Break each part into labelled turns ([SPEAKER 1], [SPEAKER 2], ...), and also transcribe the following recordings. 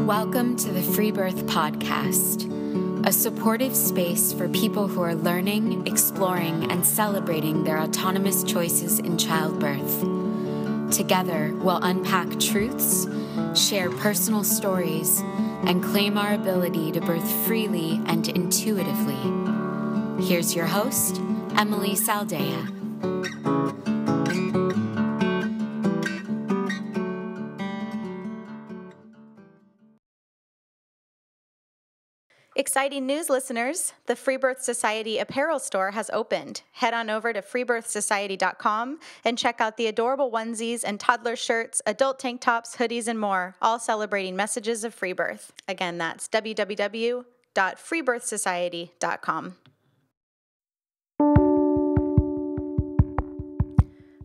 [SPEAKER 1] Welcome to the Free Birth Podcast, a supportive space for people who are learning, exploring, and celebrating their autonomous choices in childbirth. Together, we'll unpack truths, share personal stories, and claim our ability to birth freely and intuitively. Here's your host, Emily Saldea.
[SPEAKER 2] Exciting news, listeners. The Free Birth Society apparel store has opened. Head on over to freebirthsociety.com and check out the adorable onesies and toddler shirts, adult tank tops, hoodies, and more, all celebrating messages of free birth. Again, that's www.freebirthsociety.com.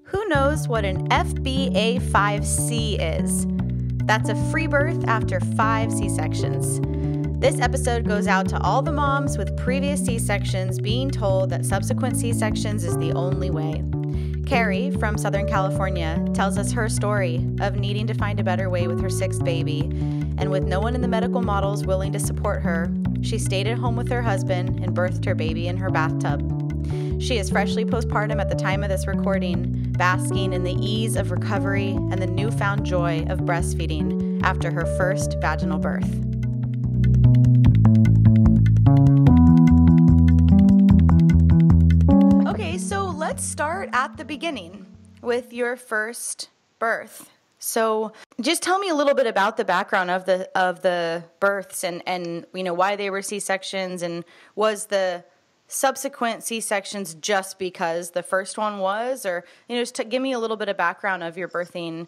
[SPEAKER 2] Who knows what an FBA5C is? That's a free birth after 5 C-sections. This episode goes out to all the moms with previous C-sections being told that subsequent C-sections is the only way. Carrie, from Southern California, tells us her story of needing to find a better way with her 6th baby, and with no one in the medical models willing to support her, she stayed at home with her husband and birthed her baby in her bathtub. She is freshly postpartum at the time of this recording, basking in the ease of recovery and the newfound joy of breastfeeding after her first vaginal birth. Okay, so let's start at the beginning with your first birth. So just tell me a little bit about the background of the births and you know why they were C-sections, and was the subsequent C-sections just because the first one was, or just give me a little bit of background of your birthing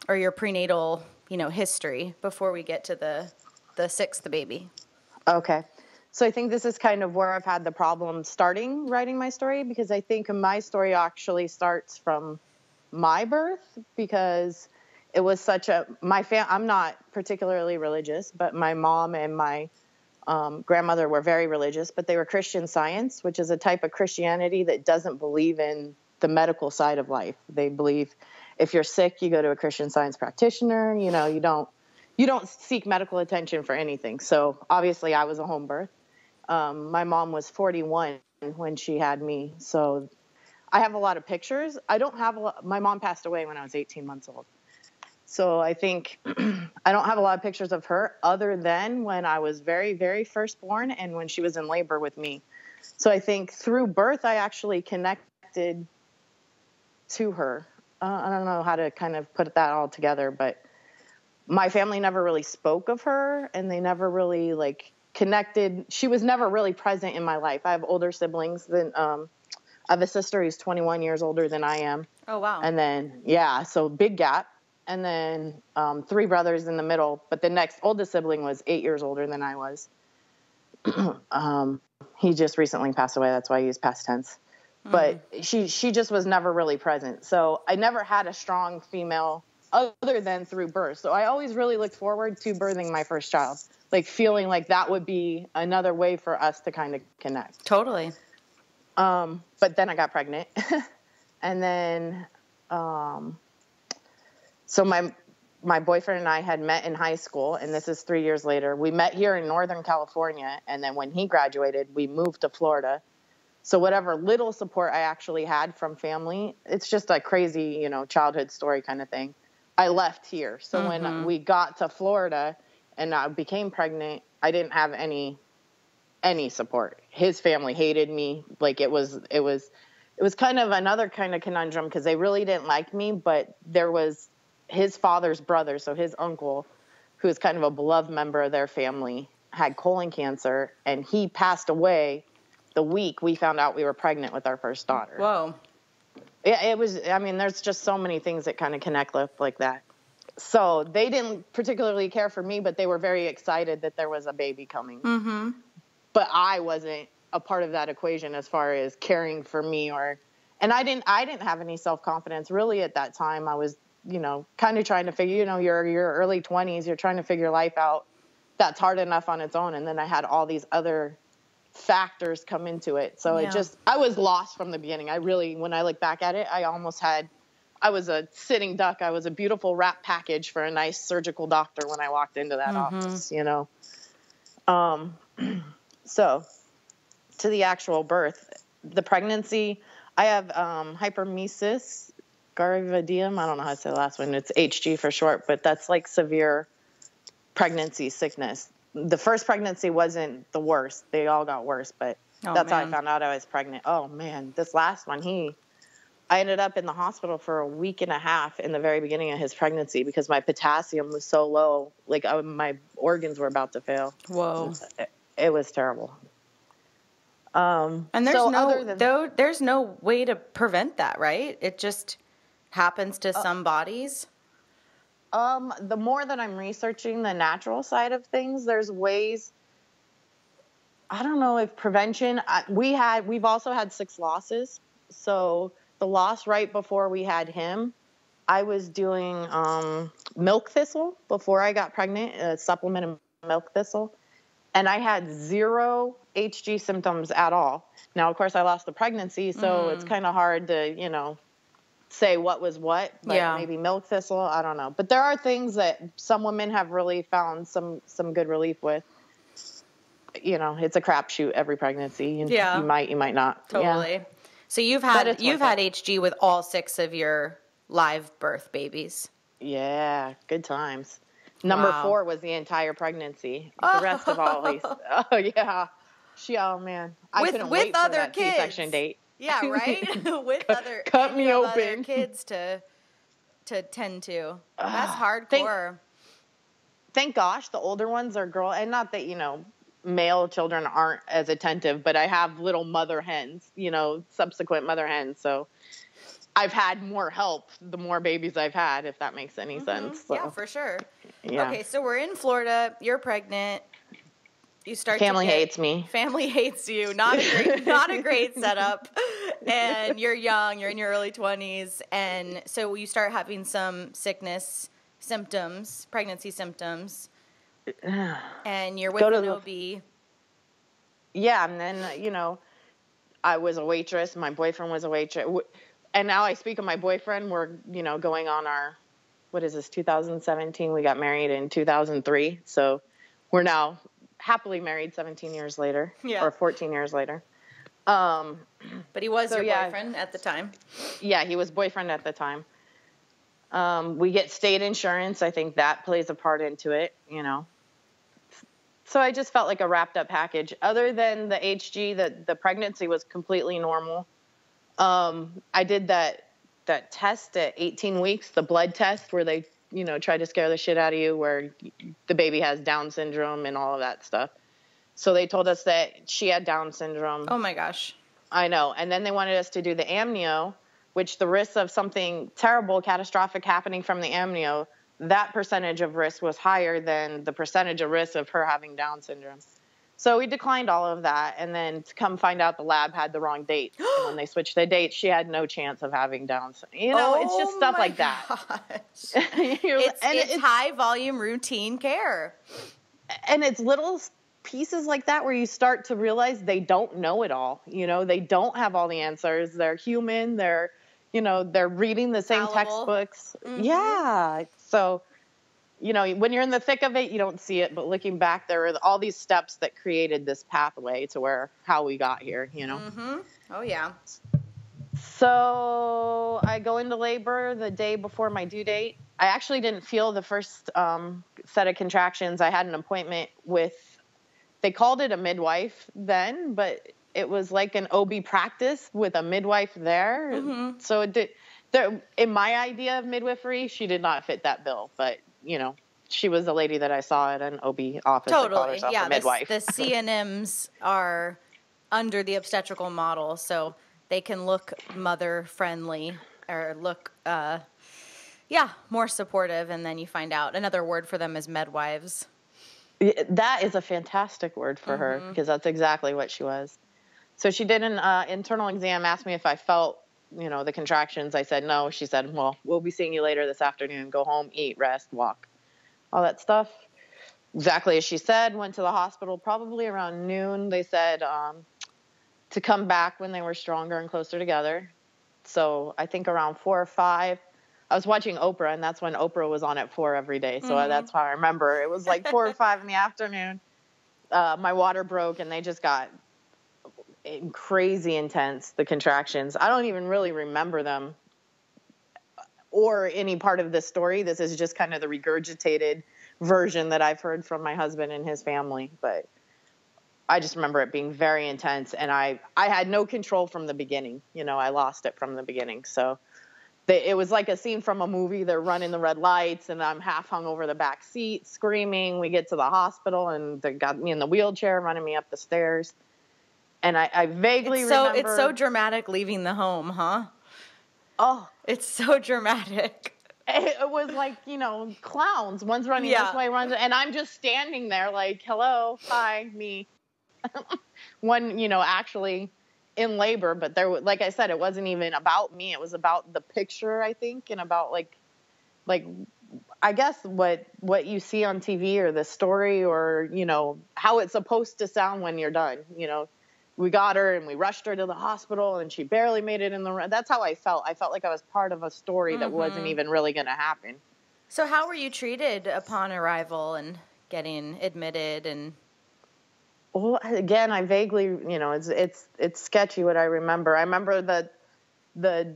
[SPEAKER 2] or your prenatal history before we get to the 6th baby.
[SPEAKER 3] Okay. So I think this is kind of where I've had the problem starting writing my story, because I think my story actually starts from my birth, because it was such I'm not particularly religious, but my mom and my grandmother were very religious, but they were Christian Science, which is a type of Christianity that doesn't believe in the medical side of life. They believe if you're sick, you go to a Christian Science practitioner. You don't seek medical attention for anything. So obviously I was a home birth. My mom was 41 when she had me. So I have a lot of pictures. My mom passed away when I was 18 months old. So I think I don't have a lot of pictures of her other than when I was very, very first born and when she was in labor with me. So I think through birth, I actually connected to her. I don't know how to kind of put that all together, but my family never really spoke of her, and they never really connected. She was never really present in my life. I have older siblings I have a sister who's 21 years older than I am.
[SPEAKER 2] Oh, wow.
[SPEAKER 3] And then, so big gap. And then 3 brothers in the middle, but the next oldest sibling was 8 years older than I was. He just recently passed away. That's why I use past tense. But she just was never really present. So I never had a strong female other than through birth. So I always really looked forward to birthing my first child, feeling like that would be another way for us to kind of connect.
[SPEAKER 2] Totally.
[SPEAKER 3] But then I got pregnant. And then, so my boyfriend and I had met in high school, and this is 3 years later. We met here in Northern California, and then when he graduated, we moved to Florida. So whatever little support I actually had from family, it's just a crazy, childhood story kind of thing. I left here. So when we got to Florida and I became pregnant, I didn't have any support. His family hated me. It was kind of another kind of conundrum, because they really didn't like me, but there was his father's brother, so his uncle, who is kind of a beloved member of their family, had colon cancer, and he passed away the week we found out we were pregnant with our first daughter.
[SPEAKER 2] Whoa.
[SPEAKER 3] Yeah, it was, there's just so many things that kind of connect like that. So they didn't particularly care for me, but they were very excited that there was a baby coming. Mm-hmm. But I wasn't a part of that equation as far as caring for me and I didn't have any self-confidence really at that time. I was, kind of trying to figure, your early 20s, you're trying to figure life out. That's hard enough on its own. And then I had all these other factors come into it. So I was lost from the beginning. When I look back at it, I I was a sitting duck. I was a beautiful wrap package for a nice surgical doctor when I walked into that office, you know? So to the actual birth, the pregnancy, I have hyperemesis gravidium. I don't know how to say the last one. It's HG for short, but that's like severe pregnancy sickness. The first pregnancy wasn't the worst. They all got worse, but that's how I found out I was pregnant. Oh man, this last one, I ended up in the hospital for a week and a half in the very beginning of his pregnancy because my potassium was so low. Like my organs were about to fail.
[SPEAKER 2] Whoa.
[SPEAKER 3] It was terrible.
[SPEAKER 2] And there's no way to prevent that, right? It just happens to some bodies.
[SPEAKER 3] The more that I'm researching the natural side of things, there's ways. I don't know if prevention. We've also had 6 losses. So the loss right before we had him, I was doing milk thistle before I got pregnant, a supplement of milk thistle, and I had 0 HG symptoms at all. Now, of course, I lost the pregnancy, so it's kind of hard to, say what was what, but maybe milk thistle, I don't know. But there are things that some women have really found some good relief with. It's a crapshoot every pregnancy. You might not.
[SPEAKER 2] Totally.
[SPEAKER 3] Yeah.
[SPEAKER 2] So you've had HG with all 6 of your live birth babies.
[SPEAKER 3] Yeah, good times. Number 4 was the entire pregnancy. The rest of all these. Oh yeah. Oh man. I couldn't wait for that
[SPEAKER 2] kids.
[SPEAKER 3] C-section date.
[SPEAKER 2] Yeah, right? With
[SPEAKER 3] cut me open.
[SPEAKER 2] Other kids to tend to. That's hardcore.
[SPEAKER 3] Thank gosh the older ones are girl, and not that, male children aren't as attentive, but I have little mother hens, subsequent mother hens. So I've had more help the more babies I've had, if that makes any sense. So,
[SPEAKER 2] yeah, for sure.
[SPEAKER 3] Yeah.
[SPEAKER 2] Okay, so we're in Florida. You're pregnant. You start.
[SPEAKER 3] Family hates me.
[SPEAKER 2] Family hates you. Not a great setup. And you're young. You're in your early 20s, and so you start having some sickness symptoms, pregnancy symptoms, and you're with an OB.
[SPEAKER 3] Yeah, and then I was a waitress. My boyfriend was a waitress. And now I speak of my boyfriend. We're, going on our, 2017. We got married in 2003. So we're now happily married 17 years later or 14 years later.
[SPEAKER 2] But he was your boyfriend at the time.
[SPEAKER 3] Yeah, he was boyfriend at the time. We get state insurance. I think that plays a part into it, So I just felt like a wrapped up package. Other than the HG, the pregnancy was completely normal. I did that test at 18 weeks, the blood test where they, try to scare the shit out of you, where the baby has Down syndrome and all of that stuff. So they told us that she had Down syndrome.
[SPEAKER 2] Oh my gosh.
[SPEAKER 3] I know. And then they wanted us to do the amnio, which the risk of something terrible, catastrophic happening from the amnio, that percentage of risk was higher than the percentage of risk of her having Down syndrome. So we declined all of that, and then to come find out the lab had the wrong date. And when they switched the date, she had no chance of having Down syndrome. It's just stuff like that.
[SPEAKER 2] It's high volume routine care.
[SPEAKER 3] And it's little pieces like that where you start to realize they don't know it all. They don't have all the answers. They're human. They're reading the same textbooks. Mm-hmm. Yeah. So, when you're in the thick of it, you don't see it. But looking back, there were all these steps that created this pathway to how we got here,
[SPEAKER 2] Mm-hmm. Oh, yeah.
[SPEAKER 3] So I go into labor the day before my due date. I actually didn't feel the first set of contractions. I had an appointment they called it a midwife then, but it was like an OB practice with a midwife there. Mm-hmm. So in my idea of midwifery, she did not fit that bill. But, she was the lady that I saw at an OB office.
[SPEAKER 2] Totally.
[SPEAKER 3] That called herself a midwife.
[SPEAKER 2] The CNMs are under the obstetrical model, so they can look mother-friendly or look, more supportive. And then you find out another word for them is midwives.
[SPEAKER 3] That is a fantastic word for her because that's exactly what she was. So she did an internal exam, asked me if I felt, the contractions. I said no. She said, well, we'll be seeing you later this afternoon. Go home, eat, rest, walk, all that stuff. Exactly as she said. Went to the hospital probably around noon. They said to come back when they were stronger and closer together. So I think around 4 or 5, I was watching Oprah, and that's when Oprah was on at 4 every day. So that's how I remember. It was like 4 or 5 in the afternoon. My water broke, and they just got crazy intense, the contractions. I don't even really remember them or any part of this story. This is just kind of the regurgitated version that I've heard from my husband and his family. But I just remember it being very intense, and I had no control from the beginning. I lost it from the beginning. So it was like a scene from a movie. They're running the red lights, and I'm half hung over the back seat, screaming. We get to the hospital, and they got me in the wheelchair, running me up the stairs. And I vaguely remember.
[SPEAKER 2] It's so dramatic leaving the home, huh?
[SPEAKER 3] Oh.
[SPEAKER 2] It's so dramatic.
[SPEAKER 3] It was like, clowns. One's running this way, and I'm just standing there like, hello, hi, me. One, actually in labor, but like I said, it wasn't even about me. It was about the picture, I think, and about like I guess what you see on TV or the story or, how it's supposed to sound when you're done. We got her and we rushed her to the hospital and she barely made it in the That's how I felt. I felt like I was part of a story that wasn't even really going to happen.
[SPEAKER 2] So how were you treated upon arrival and getting admitted and...
[SPEAKER 3] Well, again, I vaguely, it's sketchy what I remember. I remember the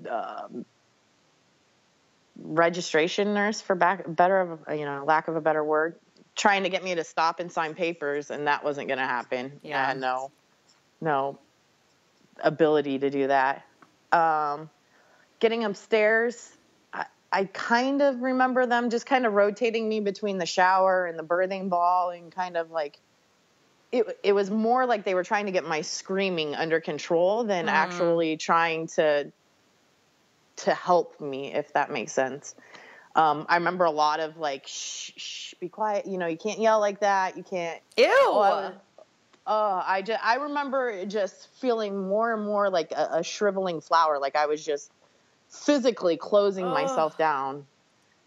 [SPEAKER 3] registration nurse, for lack of a better word, trying to get me to stop and sign papers, and that wasn't going to happen.
[SPEAKER 2] Yeah.
[SPEAKER 3] I had no ability to do that. Getting upstairs, I kind of remember them just kind of rotating me between the shower and the birthing ball, and kind of like, it was more like they were trying to get my screaming under control than actually trying to help me, if that makes sense. I remember a lot of like, shh, be quiet. You can't yell like that. You can't.
[SPEAKER 2] Ew.
[SPEAKER 3] I remember just feeling more and more like a shriveling flower. Like I was just physically closing myself down.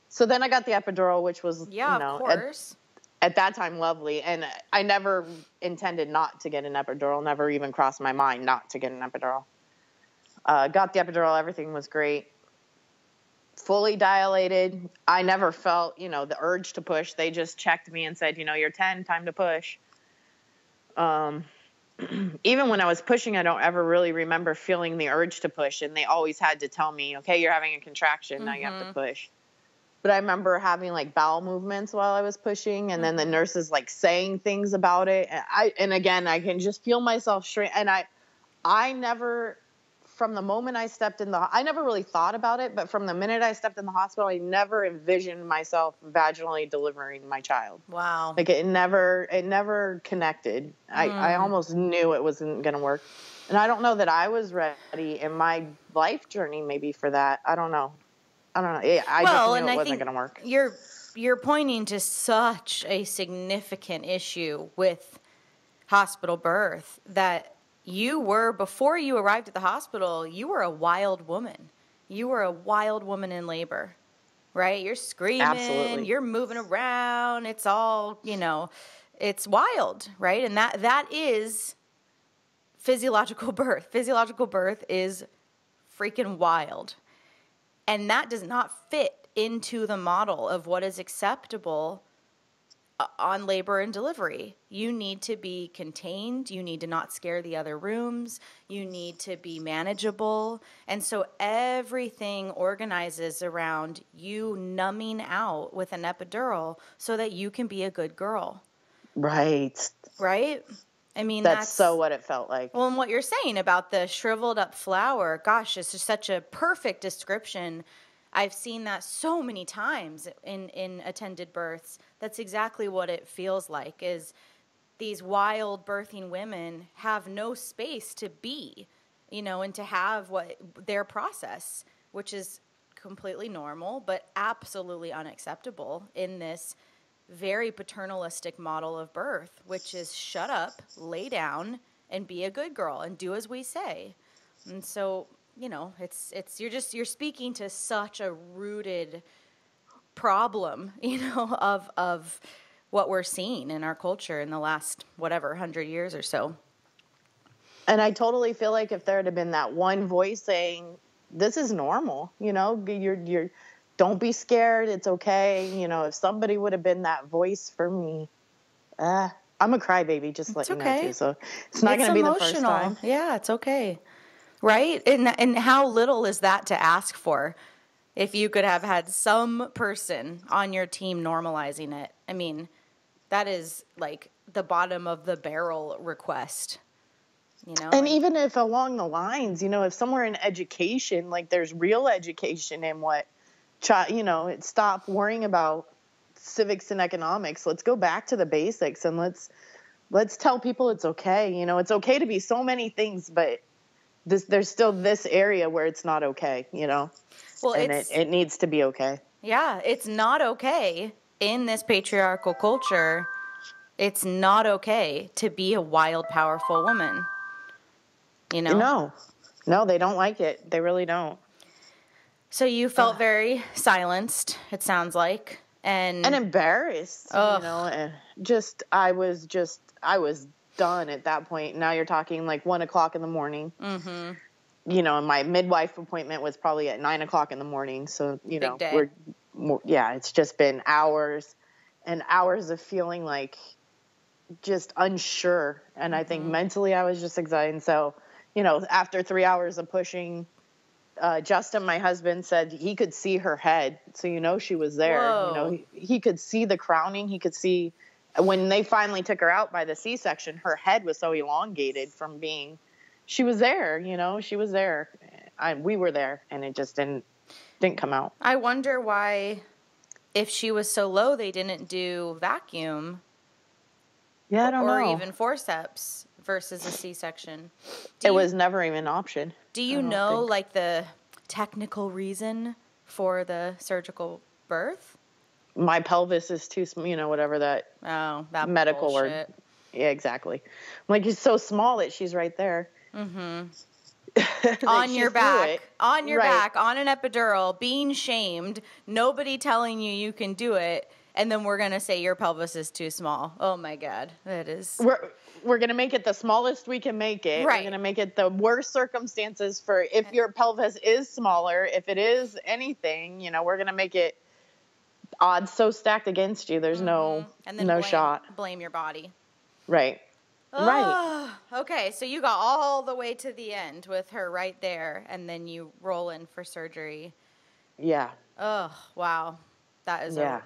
[SPEAKER 3] So then I got the epidural, which was,
[SPEAKER 2] of course.
[SPEAKER 3] At that time, lovely. And I never intended not to get an epidural, never even crossed my mind not to get an epidural. Got the epidural. Everything was great. Fully dilated. I never felt, the urge to push. They just checked me and said, you're 10, time to push. Even when I was pushing, I don't ever really remember feeling the urge to push. And they always had to tell me, okay, you're having a contraction. Now you have to push. But I remember having like bowel movements while I was pushing, and then the nurses like saying things about it. And again, I can just feel myself shrink. And I never, from the moment I stepped I never really thought about it, but from the minute I stepped in the hospital, I never envisioned myself vaginally delivering my child.
[SPEAKER 2] Wow.
[SPEAKER 3] Like it never connected. I almost knew it wasn't going to work. And I don't know that I was ready in my life journey maybe for that. I don't know. Yeah, I just knew it wasn't going to work.
[SPEAKER 2] You're pointing to such a significant issue with hospital birth that before you arrived at the hospital, you were a wild woman. You were a wild woman in labor, right? You're screaming,
[SPEAKER 3] Absolutely.
[SPEAKER 2] You're moving around. It's all, it's wild, right? And that is physiological birth. Physiological birth is freaking wild. And that does not fit into the model of what is acceptable on labor and delivery. You need to be contained. You need to not scare the other rooms. You need to be manageable. And so everything organizes around you numbing out with an epidural so that you can be a good girl.
[SPEAKER 3] Right?
[SPEAKER 2] I mean,
[SPEAKER 3] that's so what it felt like.
[SPEAKER 2] Well, and what you're saying about the shriveled up flower, gosh, it's just such a perfect description. I've seen that so many times in attended births. That's exactly what it feels like, is these wild birthing women have no space to be, and to have their process, which is completely normal, but absolutely unacceptable in this very paternalistic model of birth, which is shut up, lay down, and be a good girl and do as we say. And so, you're speaking to such a rooted problem, of what we're seeing in our culture in the last 100 years or so.
[SPEAKER 3] And I totally feel like if there had been that one voice saying, this is normal, you're don't be scared. It's okay. You know, if somebody would have been that voice for me, I'm a crybaby, just let you know too. So it's not going to be the first time.
[SPEAKER 2] Yeah, it's okay. Right? And how little is that to ask for? If you could have had some person on your team normalizing it. I mean, that is like the bottom of the barrel request, you know?
[SPEAKER 3] And even if along the lines, you know, if somewhere in education, like there's real education in what, you know, stop worrying about civics and economics. Let's go back to the basics and let's tell people it's okay. You know, it's okay to be so many things, but there's still this area where it's not okay, you know? Well, and it needs to be okay.
[SPEAKER 2] Yeah, it's not okay in this patriarchal culture. It's not okay to be a wild, powerful woman. You know?
[SPEAKER 3] No, they don't like it. They really don't. So
[SPEAKER 2] you felt very silenced, it sounds like. And
[SPEAKER 3] embarrassed, you know, and I was done at that point. Now you're talking like 1:00 in the morning. Mm-hmm. You know, and my midwife appointment was probably at 9:00 in the morning. So, you know, it's just been hours and hours of feeling like just unsure. And I think mentally I was just excited. So, you know, after 3 hours of pushing, Justin, my husband, said he could see her head. So, you know, she was there. Whoa. You know, he could see the crowning. He could see when they finally took her out by the C-section, her head was so elongated from being, she was there, you know, she was there. We were there, and it just didn't come out.
[SPEAKER 2] I wonder why, if she was so low, they didn't do vacuum.
[SPEAKER 3] Yeah, I don't know.
[SPEAKER 2] Or even forceps versus a C-section.
[SPEAKER 3] It was never even an option.
[SPEAKER 2] Do you know, like, the technical reason for the surgical birth?
[SPEAKER 3] My pelvis is too, you know, whatever that medical
[SPEAKER 2] bullshit.
[SPEAKER 3] word. Yeah, exactly. Like, it's so small that she's right there.
[SPEAKER 2] Mm-hmm. On your back, on an epidural, being shamed, nobody telling you can do it, and then we're going to say your pelvis is too small. Oh, my God. That is...
[SPEAKER 3] We're going to make it the smallest we can make it. Right. We're going to make it the worst circumstances for if your pelvis is smaller, if it is anything, you know, we're going to make it odds so stacked against you. There's no shot.
[SPEAKER 2] Blame your body.
[SPEAKER 3] Right. Right.
[SPEAKER 2] Okay, so you got all the way to the end with her right there, and then you roll in for surgery.
[SPEAKER 3] Yeah.
[SPEAKER 2] Oh, wow. That is a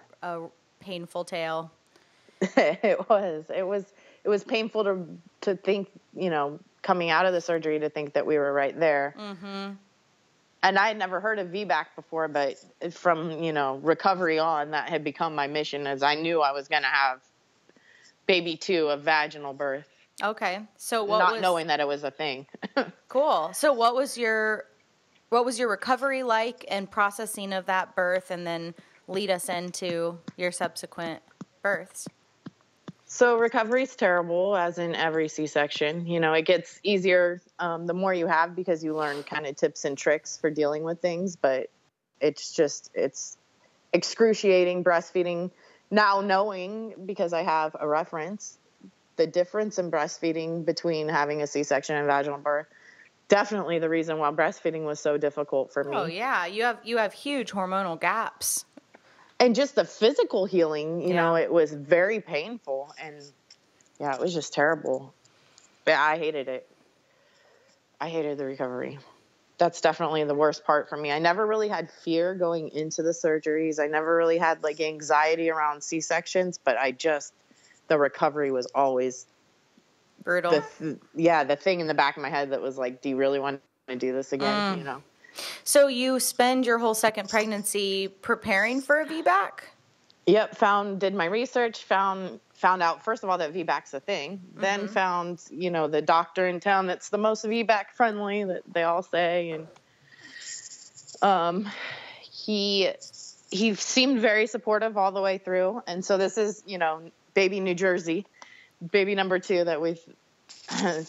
[SPEAKER 2] painful tale.
[SPEAKER 3] It was painful to think, you know, coming out of the surgery to think that we were right there. Mm-hmm. And I had never heard of VBAC before, but from, you know, recovery on, that had become my mission, as I knew I was going to have baby 2, a vaginal birth.
[SPEAKER 2] Okay. So
[SPEAKER 3] not knowing that it was a thing.
[SPEAKER 2] Cool. So what was your recovery like and processing of that birth, and then lead us into your subsequent births?
[SPEAKER 3] So recovery's terrible, as in every C-section. You know, it gets easier the more you have, because you learn kind of tips and tricks for dealing with things, but it's excruciating breastfeeding. Now knowing, because I have a reference, the difference in breastfeeding between having a C-section and vaginal birth, definitely the reason why breastfeeding was so difficult for me.
[SPEAKER 2] Oh yeah, you have huge hormonal gaps.
[SPEAKER 3] And just the physical healing, you know, it was very painful, and it was just terrible. Yeah, I hated it. I hated the recovery. That's definitely the worst part for me. I never really had fear going into the surgeries. I never really had like anxiety around C-sections, but the recovery was always
[SPEAKER 2] brutal.
[SPEAKER 3] The thing in the back of my head that was like, do you really want to do this again? You know?
[SPEAKER 2] So you spend your whole second pregnancy preparing for a VBAC?
[SPEAKER 3] Yep. Did my research, found out, first of all, that VBAC's a thing, then found, you know, the doctor in town that's the most VBAC friendly, that they all say. And, he seemed very supportive all the way through. And so this is, you know, baby New Jersey, baby number 2 that we've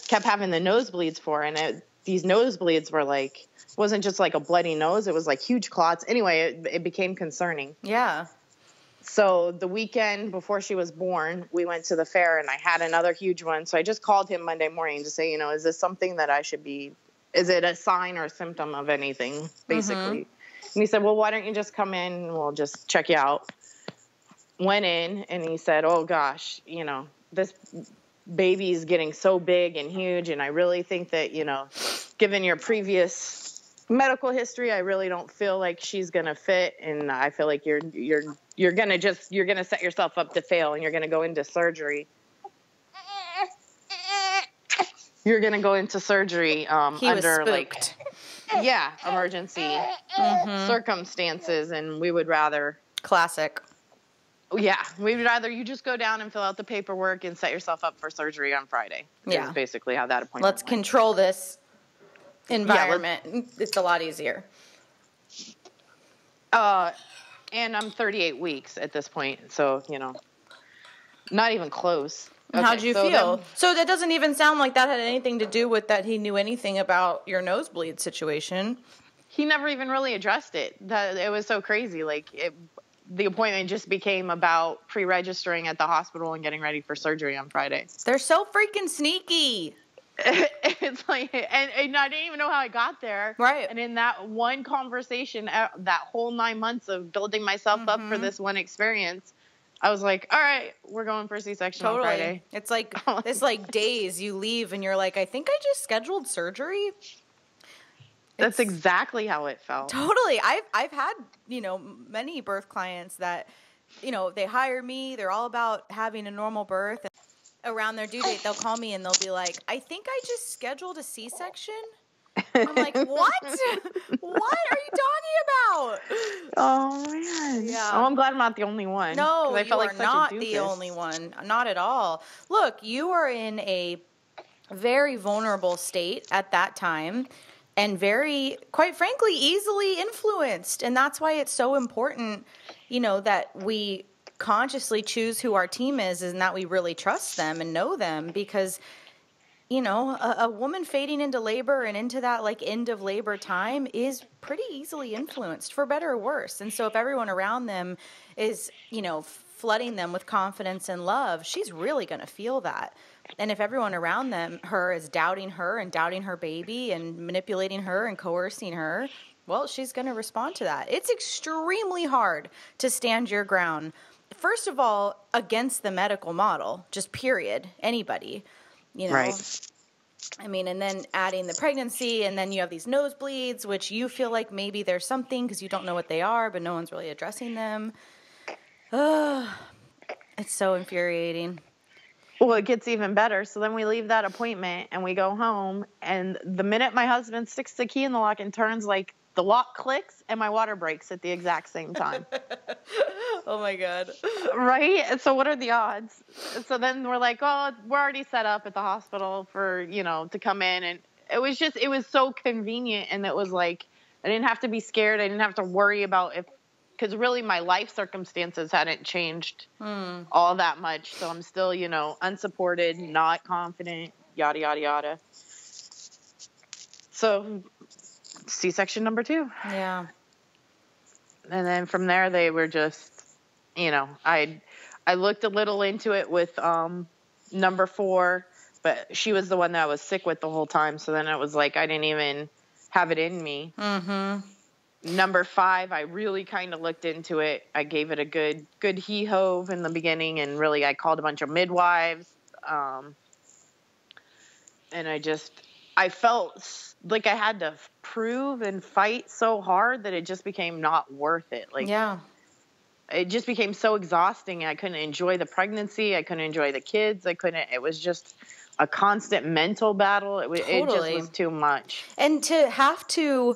[SPEAKER 3] kept having the nosebleeds for. And these nosebleeds were like, wasn't just like a bloody nose. It was like huge clots. Anyway, it became concerning. Yeah. So the weekend before she was born, we went to the fair, and I had another huge one. So I just called him Monday morning to say, you know, is this something that I should be, is it a sign or a symptom of anything, basically? And he said, well, why don't you just come in and we'll just check you out. Went in and he said, oh gosh, this baby is getting so big and huge. And I really think that, given your previous medical history, I really don't feel like she's going to fit. And I feel like you're going to set yourself up to fail, and you're going to go into surgery. You're going to go into surgery,
[SPEAKER 2] He was
[SPEAKER 3] under
[SPEAKER 2] spooked.
[SPEAKER 3] emergency circumstances. And we would rather,
[SPEAKER 2] Classic.
[SPEAKER 3] we'd rather you just go down and fill out the paperwork and set yourself up for surgery on Friday.
[SPEAKER 2] Yeah.
[SPEAKER 3] Is basically how that appointment
[SPEAKER 2] Let's
[SPEAKER 3] went.
[SPEAKER 2] control this environment. It's a lot easier.
[SPEAKER 3] And I'm 38 weeks at this point, so, not even close. Okay,
[SPEAKER 2] how'd you feel? So that doesn't even sound like that had anything to do with that he knew anything about your nosebleed situation.
[SPEAKER 3] He never even really addressed it. It was so crazy. The appointment just became about pre-registering at the hospital and getting ready for surgery on Friday.
[SPEAKER 2] They're so freaking sneaky.
[SPEAKER 3] It's like, and I didn't even know how I got there.
[SPEAKER 2] Right.
[SPEAKER 3] And in that one conversation, that whole 9 months of building myself up for this one experience, I was like, all right, we're going for a C-section on Friday.
[SPEAKER 2] It's like days you leave and you're like, I think I just scheduled surgery.
[SPEAKER 3] That's exactly how it felt.
[SPEAKER 2] Totally. I've had, many birth clients that, they hire me. They're all about having a normal birth. And around their due date, they'll call me and they'll be like, I think I just scheduled a C-section. I'm like, what? What are you talking about?
[SPEAKER 3] Oh, man.
[SPEAKER 2] Yeah.
[SPEAKER 3] Oh, I'm glad I'm not the only one.
[SPEAKER 2] No,
[SPEAKER 3] I
[SPEAKER 2] you
[SPEAKER 3] felt
[SPEAKER 2] are
[SPEAKER 3] like
[SPEAKER 2] not
[SPEAKER 3] such a
[SPEAKER 2] the
[SPEAKER 3] doofus.
[SPEAKER 2] only one. Not at all. Look, you are in a very vulnerable state at that time and very, quite frankly, easily influenced. And that's why it's so important, that we consciously choose who our team is and that we really trust them and know them, because a woman fading into labor and into that end of labor time is pretty easily influenced, for better or worse. And so if everyone around them is flooding them with confidence and love, she's really going to feel that. And if everyone around her is doubting her and doubting her baby and manipulating her and coercing her, well, she's going to respond to that. It's extremely hard to stand your ground. First of all, against the medical model, just period, anybody,
[SPEAKER 3] Right.
[SPEAKER 2] I mean, and then adding the pregnancy, and then you have these nosebleeds, which you feel like maybe there's something because you don't know what they are, but no one's really addressing them. It's so infuriating.
[SPEAKER 3] Well, it gets even better. So then we leave that appointment and we go home, and the minute my husband sticks the key in the lock and turns, the lock clicks and my water breaks at the exact same time.
[SPEAKER 2] Oh my God.
[SPEAKER 3] Right? And so what are the odds? So then we're like, oh, we're already set up at the hospital for, to come in. And it was so convenient. And it was like, I didn't have to be scared. I didn't have to worry about because really my life circumstances hadn't changed all that much. So I'm still, unsupported, not confident, yada, yada, yada. So C-section number 2.
[SPEAKER 2] Yeah.
[SPEAKER 3] And then from there, they were just, I looked a little into it with number 4, but she was the one that I was sick with the whole time. So then it was like I didn't even have it in me. Mm-hmm. Number 5, I really kind of looked into it. I gave it a good he-hove in the beginning, and really I called a bunch of midwives. And I felt like I had to prove and fight so hard that it just became not worth it.
[SPEAKER 2] Yeah.
[SPEAKER 3] It just became so exhausting. I couldn't enjoy the pregnancy. I couldn't enjoy the kids. It was just a constant mental battle. It just was too much.
[SPEAKER 2] And to have to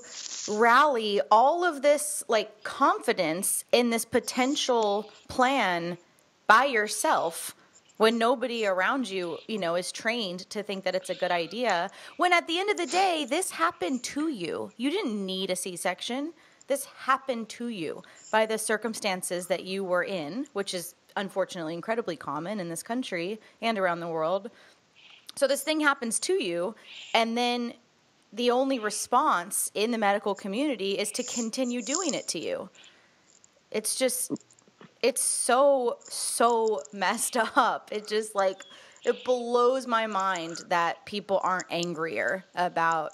[SPEAKER 2] rally all of this confidence in this potential plan by yourself when nobody around you, is trained to think that it's a good idea, when at the end of the day, this happened to you. You didn't need a C-section. This happened to you by the circumstances that you were in, which is unfortunately incredibly common in this country and around the world. So this thing happens to you, and then the only response in the medical community is to continue doing it to you. It's just... It's so messed up. It just it blows my mind that people aren't angrier about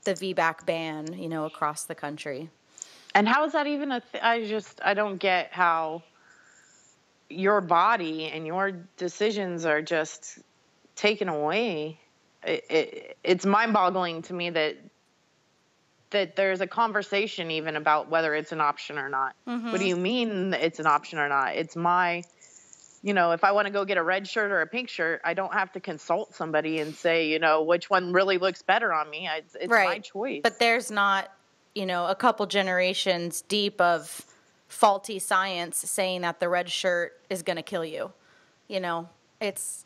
[SPEAKER 2] the VBAC ban, across the country.
[SPEAKER 3] And how is that even I don't get how your body and your decisions are just taken away. It's mind-boggling to me that there's a conversation even about whether it's an option or not.
[SPEAKER 2] Mm-hmm.
[SPEAKER 3] What do you mean it's an option or not? It's my, if I want to go get a red shirt or a pink shirt, I don't have to consult somebody and say, which one really looks better on me. It's
[SPEAKER 2] right.
[SPEAKER 3] my choice.
[SPEAKER 2] But there's not, a couple generations deep of faulty science saying that the red shirt is going to kill you. It's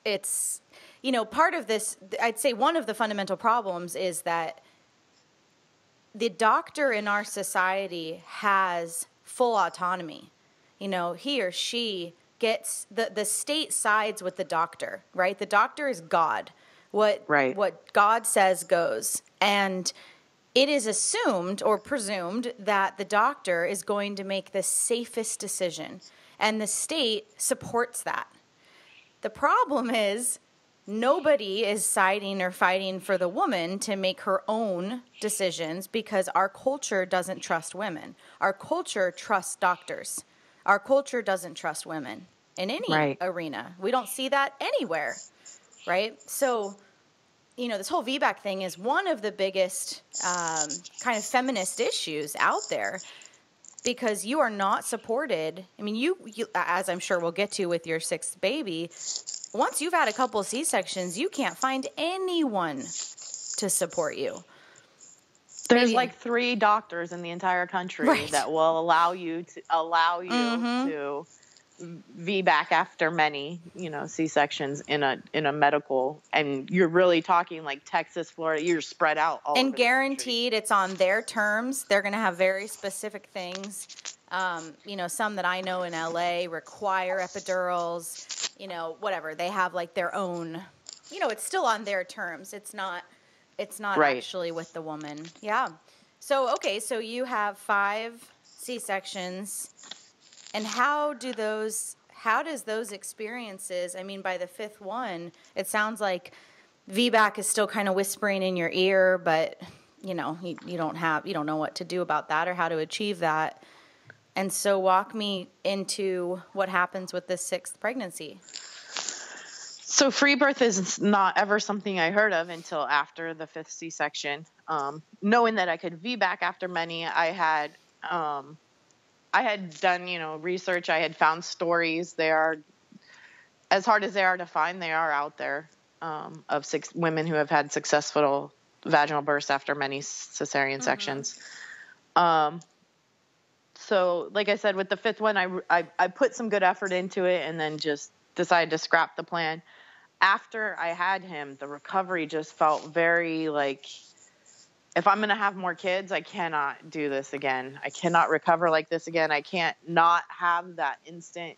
[SPEAKER 2] part of this, I'd say one of the fundamental problems is that the doctor in our society has full autonomy. He or she gets the state sides with the doctor, right? The doctor is God. What God says goes. And it is assumed or presumed that the doctor is going to make the safest decision. And the state supports that. The problem is nobody is siding or fighting for the woman to make her own decisions because our culture doesn't trust women. Our culture trusts doctors. Our culture doesn't trust women in any arena. We don't see that anywhere, right? So, this whole VBAC thing is one of the biggest kind of feminist issues out there because you are not supported. I mean, you, as I'm sure we'll get to with your sixth baby, once you've had a couple of C-sections, you can't find anyone to support you.
[SPEAKER 3] There's like 3 doctors in the entire country that will allow you to VBAC after many, C-sections in a medical, and you're really talking like Texas, Florida, you're spread out all
[SPEAKER 2] and
[SPEAKER 3] over
[SPEAKER 2] guaranteed it's on their terms. They're going to have very specific things. Some that I know in LA require epidurals, whatever. They have like their own, it's still on their terms. It's not actually with the woman. Yeah. So, okay. So you have 5 C-sections, and how does those experiences, I mean, by the 5th one, it sounds like VBAC is still kind of whispering in your ear, but you don't know what to do about that or how to achieve that. And so walk me into what happens with the 6th pregnancy.
[SPEAKER 3] So free birth is not ever something I heard of until after the 5th C-section. Knowing that I could VBAC after many, I had done, research. I had found stories. They are, as hard as they are to find, they are out there, of 6 women who have had successful vaginal births after many cesarean sections. So like I said, with the 5th one, I put some good effort into it and then just decided to scrap the plan. After I had him, the recovery just felt very like, if I'm going to have more kids, I cannot do this again. I cannot recover like this again. I can't not have that instant.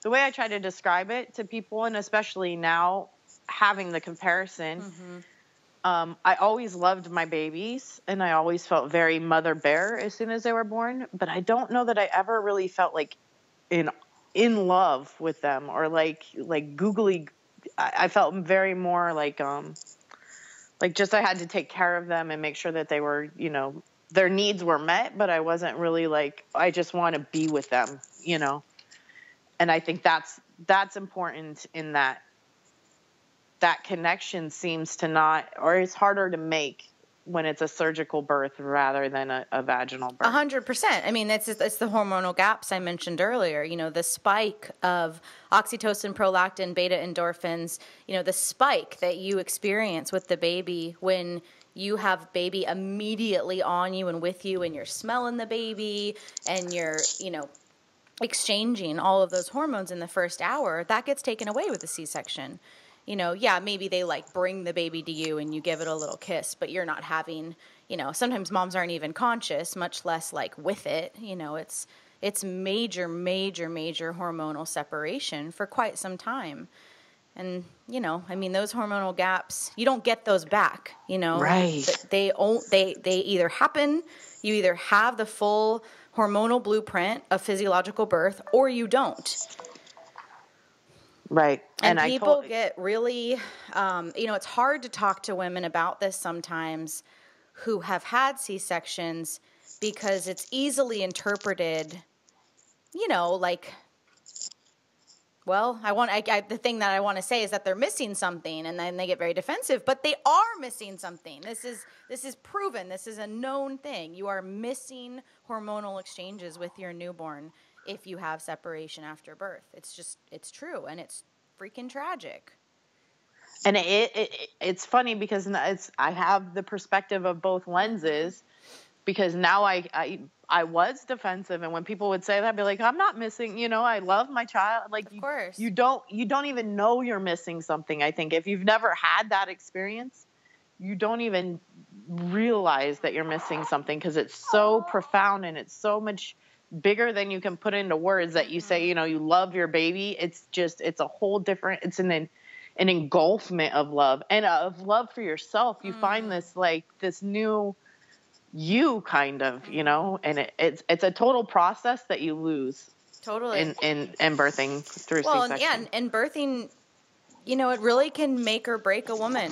[SPEAKER 3] The way I try to describe it to people, and especially now having the comparison, I always loved my babies and I always felt very mother bear as soon as they were born. But I don't know that I ever really felt like in love with them or like googly. I felt very more like just I had to take care of them and make sure that they were, their needs were met, but I wasn't really like, I just want to be with them, And I think that's important in that connection seems to not, or it's harder to make when it's a surgical birth rather than a vaginal birth.
[SPEAKER 2] 100%. I mean, it's the hormonal gaps I mentioned earlier. The spike of oxytocin, prolactin, beta endorphins. The spike that you experience with the baby when you have baby immediately on you and with you, and you're smelling the baby, and you're exchanging all of those hormones in the first hour. That gets taken away with a C-section. Maybe they bring the baby to you and you give it a little kiss, but you're not having, sometimes moms aren't even conscious, much less with it. It's major, major, major hormonal separation for quite some time. And, those hormonal gaps, you don't get those back,
[SPEAKER 3] Right.
[SPEAKER 2] They either happen, you either have the full hormonal blueprint of physiological birth or you don't.
[SPEAKER 3] Right.
[SPEAKER 2] And people get really, it's hard to talk to women about this sometimes who have had C-sections because it's easily interpreted, you know, like, well, the thing that I want to say is that they're missing something, and then they get very defensive, but they are missing something. This is proven. This is a known thing. You are missing hormonal exchanges with your newborn if you have separation after birth. It's true, and it's freaking tragic.
[SPEAKER 3] And it's funny because I have the perspective of both lenses, because now I was defensive, and when people would say that, I'd be like, I'm not missing, you know, I love my child. Like,
[SPEAKER 2] of course.
[SPEAKER 3] You don't even know you're missing something. I think if you've never had that experience, you don't even realize that you're missing something, because it's so profound and it's so much bigger than you can put into words. That you say, you know, you love your baby. It's a whole different, it's an engulfment of love, and of love for yourself. You find this new you, kind of, you know, and it's a total process that you lose
[SPEAKER 2] totally
[SPEAKER 3] in birthing through C-section.
[SPEAKER 2] Yeah, and birthing, you know, it really can make or break a woman.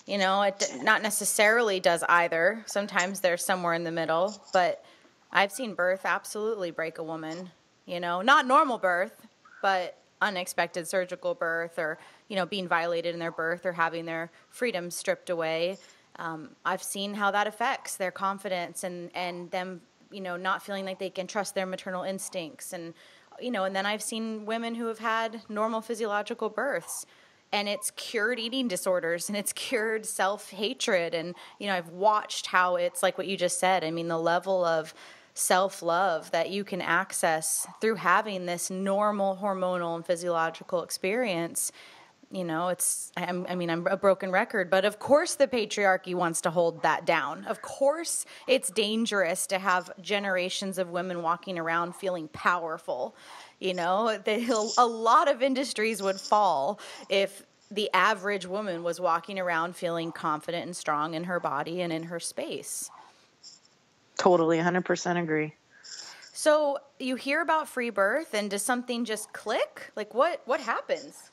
[SPEAKER 2] You know, it not necessarily does either. Sometimes they're somewhere in the middle, but I've seen birth absolutely break a woman. You know, not normal birth, but unexpected surgical birth, or, you know, being violated in their birth, or having their freedom stripped away. I've seen how that affects their confidence and them, you know, not feeling like they can trust their maternal instincts. And, you know, and then I've seen women who have had normal physiological births, and it's cured eating disorders, and it's cured self-hatred. And, you know, I've watched how it's like what you just said. I mean, the level of self-love that you can access through having this normal hormonal and physiological experience. You know, I'm a broken record, but of course the patriarchy wants to hold that down. Of course it's dangerous to have generations of women walking around feeling powerful. You know, a lot of industries would fall if the average woman was walking around feeling confident and strong in her body and in her space.
[SPEAKER 3] Totally, 100% agree.
[SPEAKER 2] So you hear about free birth, and does something just click? Like, what happens?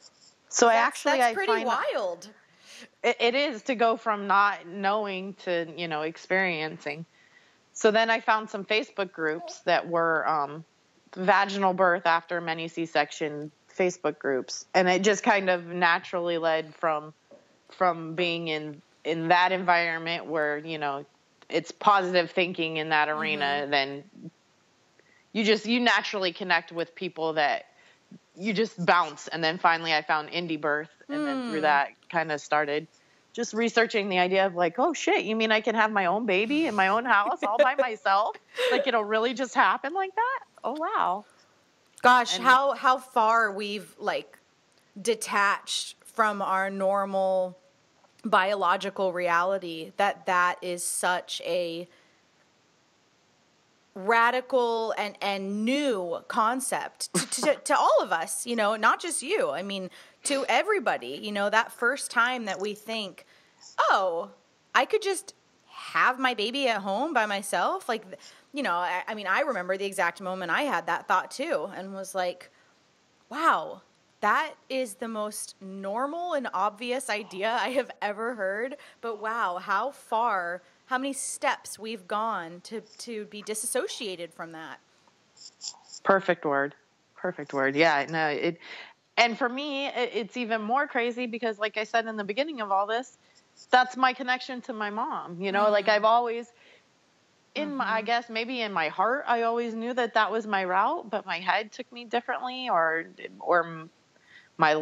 [SPEAKER 3] So
[SPEAKER 2] that's
[SPEAKER 3] I
[SPEAKER 2] pretty
[SPEAKER 3] find
[SPEAKER 2] wild.
[SPEAKER 3] It is, to go from not knowing to, you know, experiencing. So then I found some Facebook groups that were vaginal birth after many C-section Facebook groups, and it just kind of naturally led from being in that environment where, you know, it's positive thinking in that arena. Then you naturally connect with people that you just bounce. And then finally I found indie birth, and then through that kind of started just researching the idea of like, oh shit, you mean I can have my own baby in my own house all by myself? Like, it'll really just happen like that? Oh wow.
[SPEAKER 2] Gosh, how far we've like detached from our normal biological reality, that is such a radical and new concept to all of us, you know, not just you. I mean, to everybody, you know, that first time that we think, oh, I could just have my baby at home by myself. Like, you know, I mean, I remember the exact moment I had that thought too, and was like, wow, that is the most normal and obvious idea I have ever heard. But wow, how many steps we've gone to be disassociated from that.
[SPEAKER 3] Perfect word. Yeah, no, and for me, it's even more crazy because, like I said in the beginning of all this, that's my connection to my mom. You know, like I've always, I guess maybe in my heart, I always knew that was my route, but my head took me differently, or my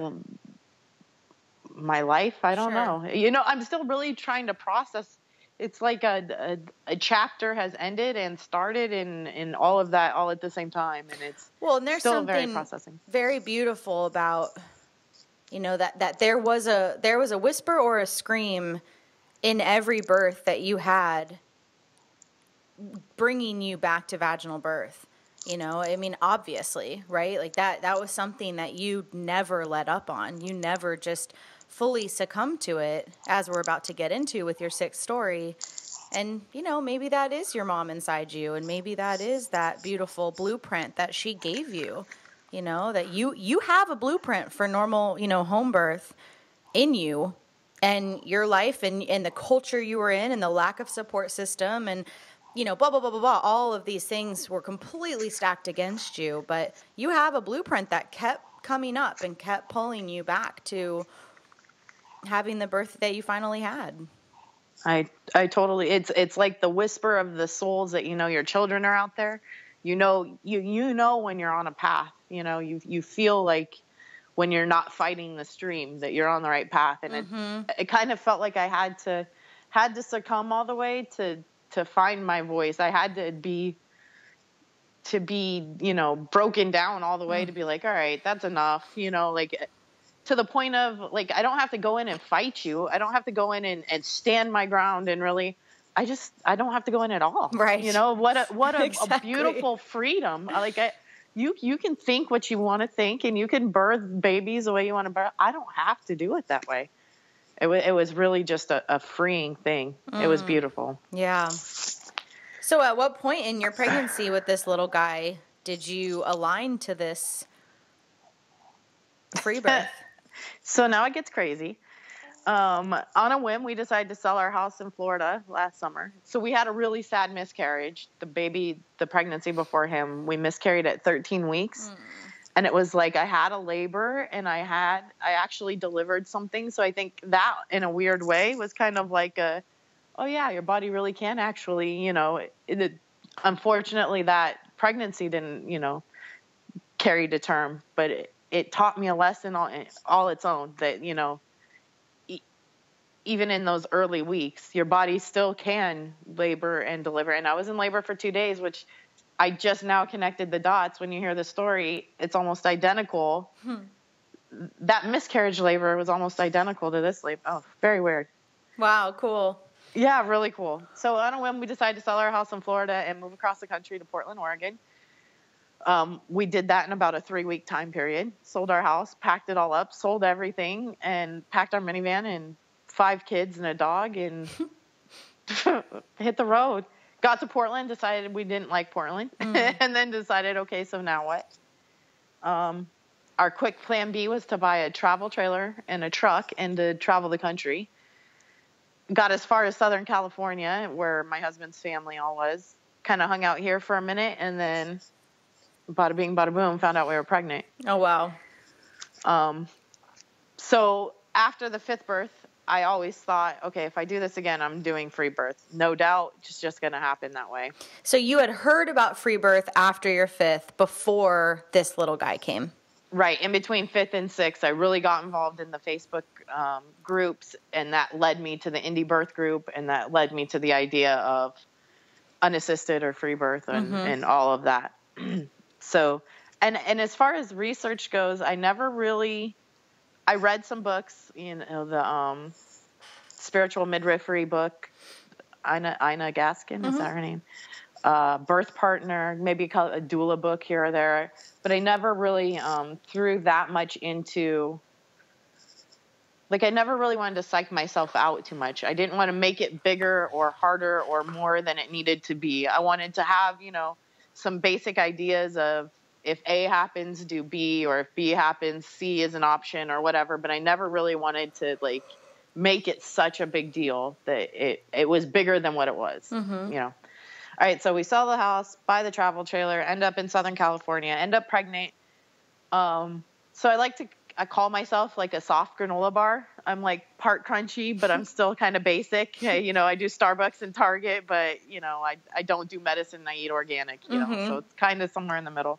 [SPEAKER 3] life. I don't know. You know, I'm still really trying to process. It's like a chapter has ended and started in all of that all at the same time. And it's
[SPEAKER 2] and there's
[SPEAKER 3] still
[SPEAKER 2] something
[SPEAKER 3] very processing.
[SPEAKER 2] Very beautiful about, you know, that there was a whisper or a scream in every birth that you had, bringing you back to vaginal birth. You know, I mean, obviously, right? Like that was something that you never let up on. You never just fully succumbed to it, as we're about to get into with your 6th story. And, you know, maybe that is your mom inside you, and maybe that is that beautiful blueprint that she gave you, you know, that you have a blueprint for normal, you know, home birth in you, and your life and the culture you were in, and the lack of support system, and you know, blah, blah, blah, blah, blah. All of these things were completely stacked against you, but you have a blueprint that kept coming up and kept pulling you back to having the birth that you finally had.
[SPEAKER 3] I totally, it's like the whisper of the souls that, you know, your children are out there. You know, you know, when you're on a path, you know, you feel like when you're not fighting the stream that you're on the right path. And it kind of felt like I had to succumb all the way to find my voice. I had to be, you know, broken down all the way to be like, all right, that's enough. You know, like to the point of like, I don't have to go in and fight you. I don't have to go in and stand my ground and really, I don't have to go in at all.
[SPEAKER 2] Right.
[SPEAKER 3] You know, what a
[SPEAKER 2] Exactly.
[SPEAKER 3] beautiful freedom. Like you can think what you want to think and you can birth babies the way you want to birth. I don't have to do it that way. It was really just a freeing thing. It was beautiful.
[SPEAKER 2] Yeah. So at what point in your pregnancy with this little guy did you align to this free birth?
[SPEAKER 3] So now it gets crazy. On a whim, we decided to sell our house in Florida last summer. So we had a really sad miscarriage. The pregnancy before him, we miscarried at 13 weeks. And it was like I had a labor and I actually delivered something. So I think that in a weird way was kind of like oh yeah, your body really can actually, you know, unfortunately that pregnancy didn't, you know, carry to term, but it taught me a lesson all its own that, you know, even in those early weeks, your body still can labor and deliver. And I was in labor for 2 days, which I just now connected the dots. When you hear the story, it's almost identical. That miscarriage labor was almost identical to this labor. Oh, very weird.
[SPEAKER 2] Wow, cool.
[SPEAKER 3] Yeah, really cool. So on a whim, we decided to sell our house in Florida and move across the country to Portland, Oregon. We did that in about a 3-week time period. Sold our house, packed it all up, sold everything, and packed our minivan and 5 kids and a dog and hit the road. Got to Portland, decided we didn't like Portland, and then decided, okay, so now what? Our quick plan B was to buy a travel trailer and a truck and to travel the country. Got as far as Southern California, where my husband's family all was. Kind of hung out here for a minute, and then bada bing, bada boom, found out we were pregnant.
[SPEAKER 2] Oh, wow.
[SPEAKER 3] So after the 5th birth, I always thought, okay, if I do this again, I'm doing free birth. No doubt, it's just going to happen that way.
[SPEAKER 2] So you had heard about free birth after your 5th before this little guy came.
[SPEAKER 3] Right. In between 5th and 6th, I really got involved in the Facebook groups, and that led me to the indie birth group, and that led me to the idea of unassisted or free birth and all of that. So, and as far as research goes, I read some books, you know, the spiritual midwifery book, Ina Gaskin, is that her name? Birth Partner, maybe call it a doula book here or there. But I never really threw that much into, like, I never really wanted to psych myself out too much. I didn't want to make it bigger or harder or more than it needed to be. I wanted to have, you know, some basic ideas of if A happens, do B, or if B happens, C is an option or whatever. But I never really wanted to, like, make it such a big deal that it was bigger than what it was, you know. All right, so we sell the house, buy the travel trailer, end up in Southern California, end up pregnant. So I call myself like a soft granola bar. I'm like part crunchy, but I'm still kind of basic. You know, I do Starbucks and Target, but, you know, I don't do medicine. I eat organic, you know, so it's kind of somewhere in the middle.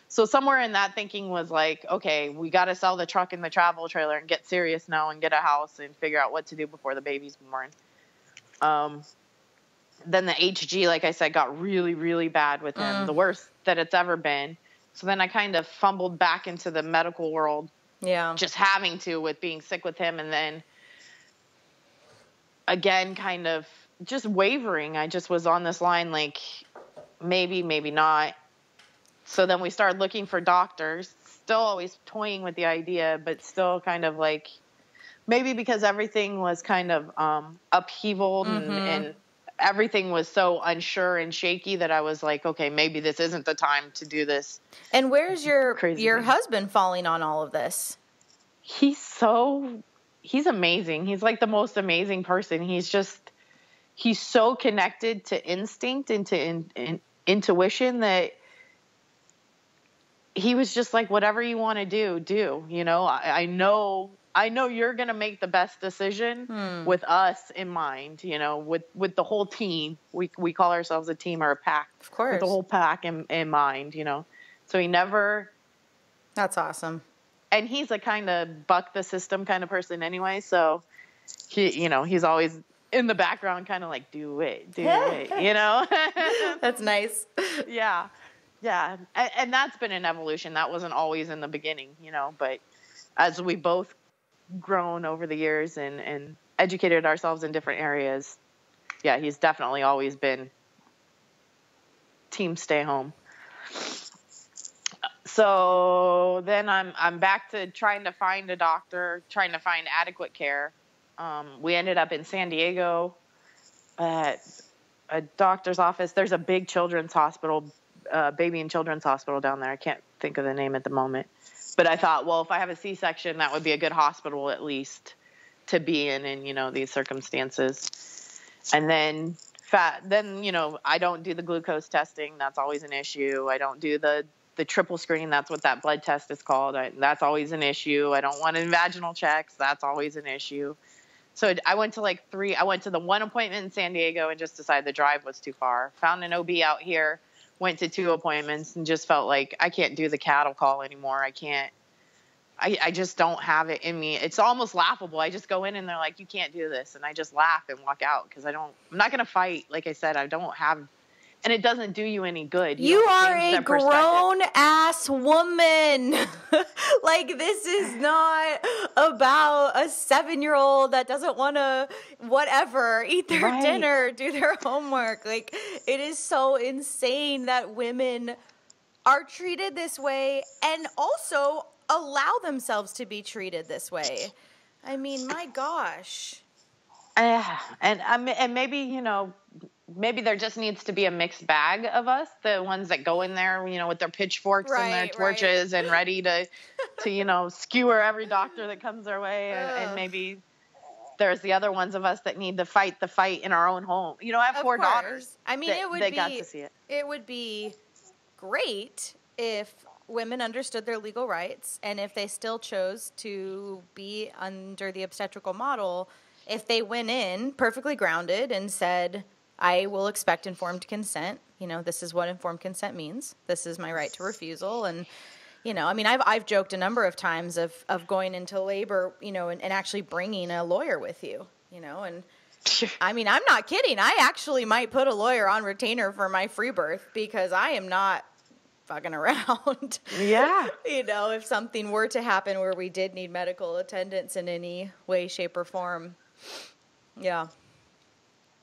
[SPEAKER 3] So somewhere in that thinking was like, okay, we got to sell the truck and the travel trailer and get serious now and get a house and figure out what to do before the baby's born. Then the HG, like I said, got really, really bad with him, the worst that it's ever been. So then I kind of fumbled back into the medical world, just having to with being sick with him. And then again, kind of just wavering. I just was on this line like maybe, maybe not. So then we started looking for doctors, still always toying with the idea, but still kind of like maybe because everything was kind of upheaval and everything was so unsure and shaky that I was like, okay, maybe this isn't the time to do this.
[SPEAKER 2] And where's your
[SPEAKER 3] thing.
[SPEAKER 2] husband falling on all of this?
[SPEAKER 3] He's amazing. He's like the most amazing person. He's he's so connected to instinct and to intuition that he was just like, whatever you want to do, you know, I know you're going to make the best decision with us in mind, you know, with the whole team. We call ourselves a team or a pack.
[SPEAKER 2] Of course.
[SPEAKER 3] With the whole pack in mind, you know. So he never.
[SPEAKER 2] That's awesome.
[SPEAKER 3] And he's a kind of buck the system kind of person anyway. So he's always in the background kind of like, do it, you know.
[SPEAKER 2] That's nice.
[SPEAKER 3] Yeah. Yeah. And that's been an evolution. That wasn't always in the beginning, you know, but as we both grown over the years and educated ourselves in different areas, yeah, he's definitely always been team stay home. So then I'm back to trying to find a doctor, trying to find adequate care. We ended up in San Diego at a doctor's office. There's a big children's hospital, baby and children's hospital down there. I can't think of the name at the moment. But I thought, well, if I have a C-section, that would be a good hospital at least to be in, you know, these circumstances. And then you know, I don't do the glucose testing. That's always an issue. I don't do the triple screen. That's what that blood test is called. That's always an issue. I don't want vaginal checks. That's always an issue. So I went to I went to the one appointment in San Diego and just decided the drive was too far. Found an OB out here. Went to 2 appointments and just felt like I can't do the cattle call anymore. I just don't have it in me. It's almost laughable. I just go in and they're like, you can't do this. And I just laugh and walk out because I'm not going to fight. Like I said, I don't have, and it doesn't do you any good.
[SPEAKER 2] You are a grown ass woman. Like, this is not about a 7-year-old that doesn't want to eat their dinner, do their homework. Like, it is so insane that women are treated this way and also allow themselves to be treated this way. I mean, my gosh.
[SPEAKER 3] And maybe, you know, maybe there just needs to be a mixed bag of us, the ones that go in there, you know, with their pitchforks and their torches and ready to, you know, skewer every doctor that comes their way. And maybe there's the other ones of us that need to fight the fight in our own home. You know, I have 4 daughters.
[SPEAKER 2] I mean,
[SPEAKER 3] got to see it.
[SPEAKER 2] It would be great if women understood their legal rights and if they still chose to be under the obstetrical model, if they went in perfectly grounded and said, I will expect informed consent. You know, this is what informed consent means. This is my right to refusal. And, you know, I mean, I've joked a number of times of going into labor, you know, and actually bringing a lawyer with you, you know, and I mean, I'm not kidding. I actually might put a lawyer on retainer for my free birth because I am not fucking around.
[SPEAKER 3] Yeah.
[SPEAKER 2] You know, if something were to happen where we did need medical attendance in any way, shape, or form. Yeah.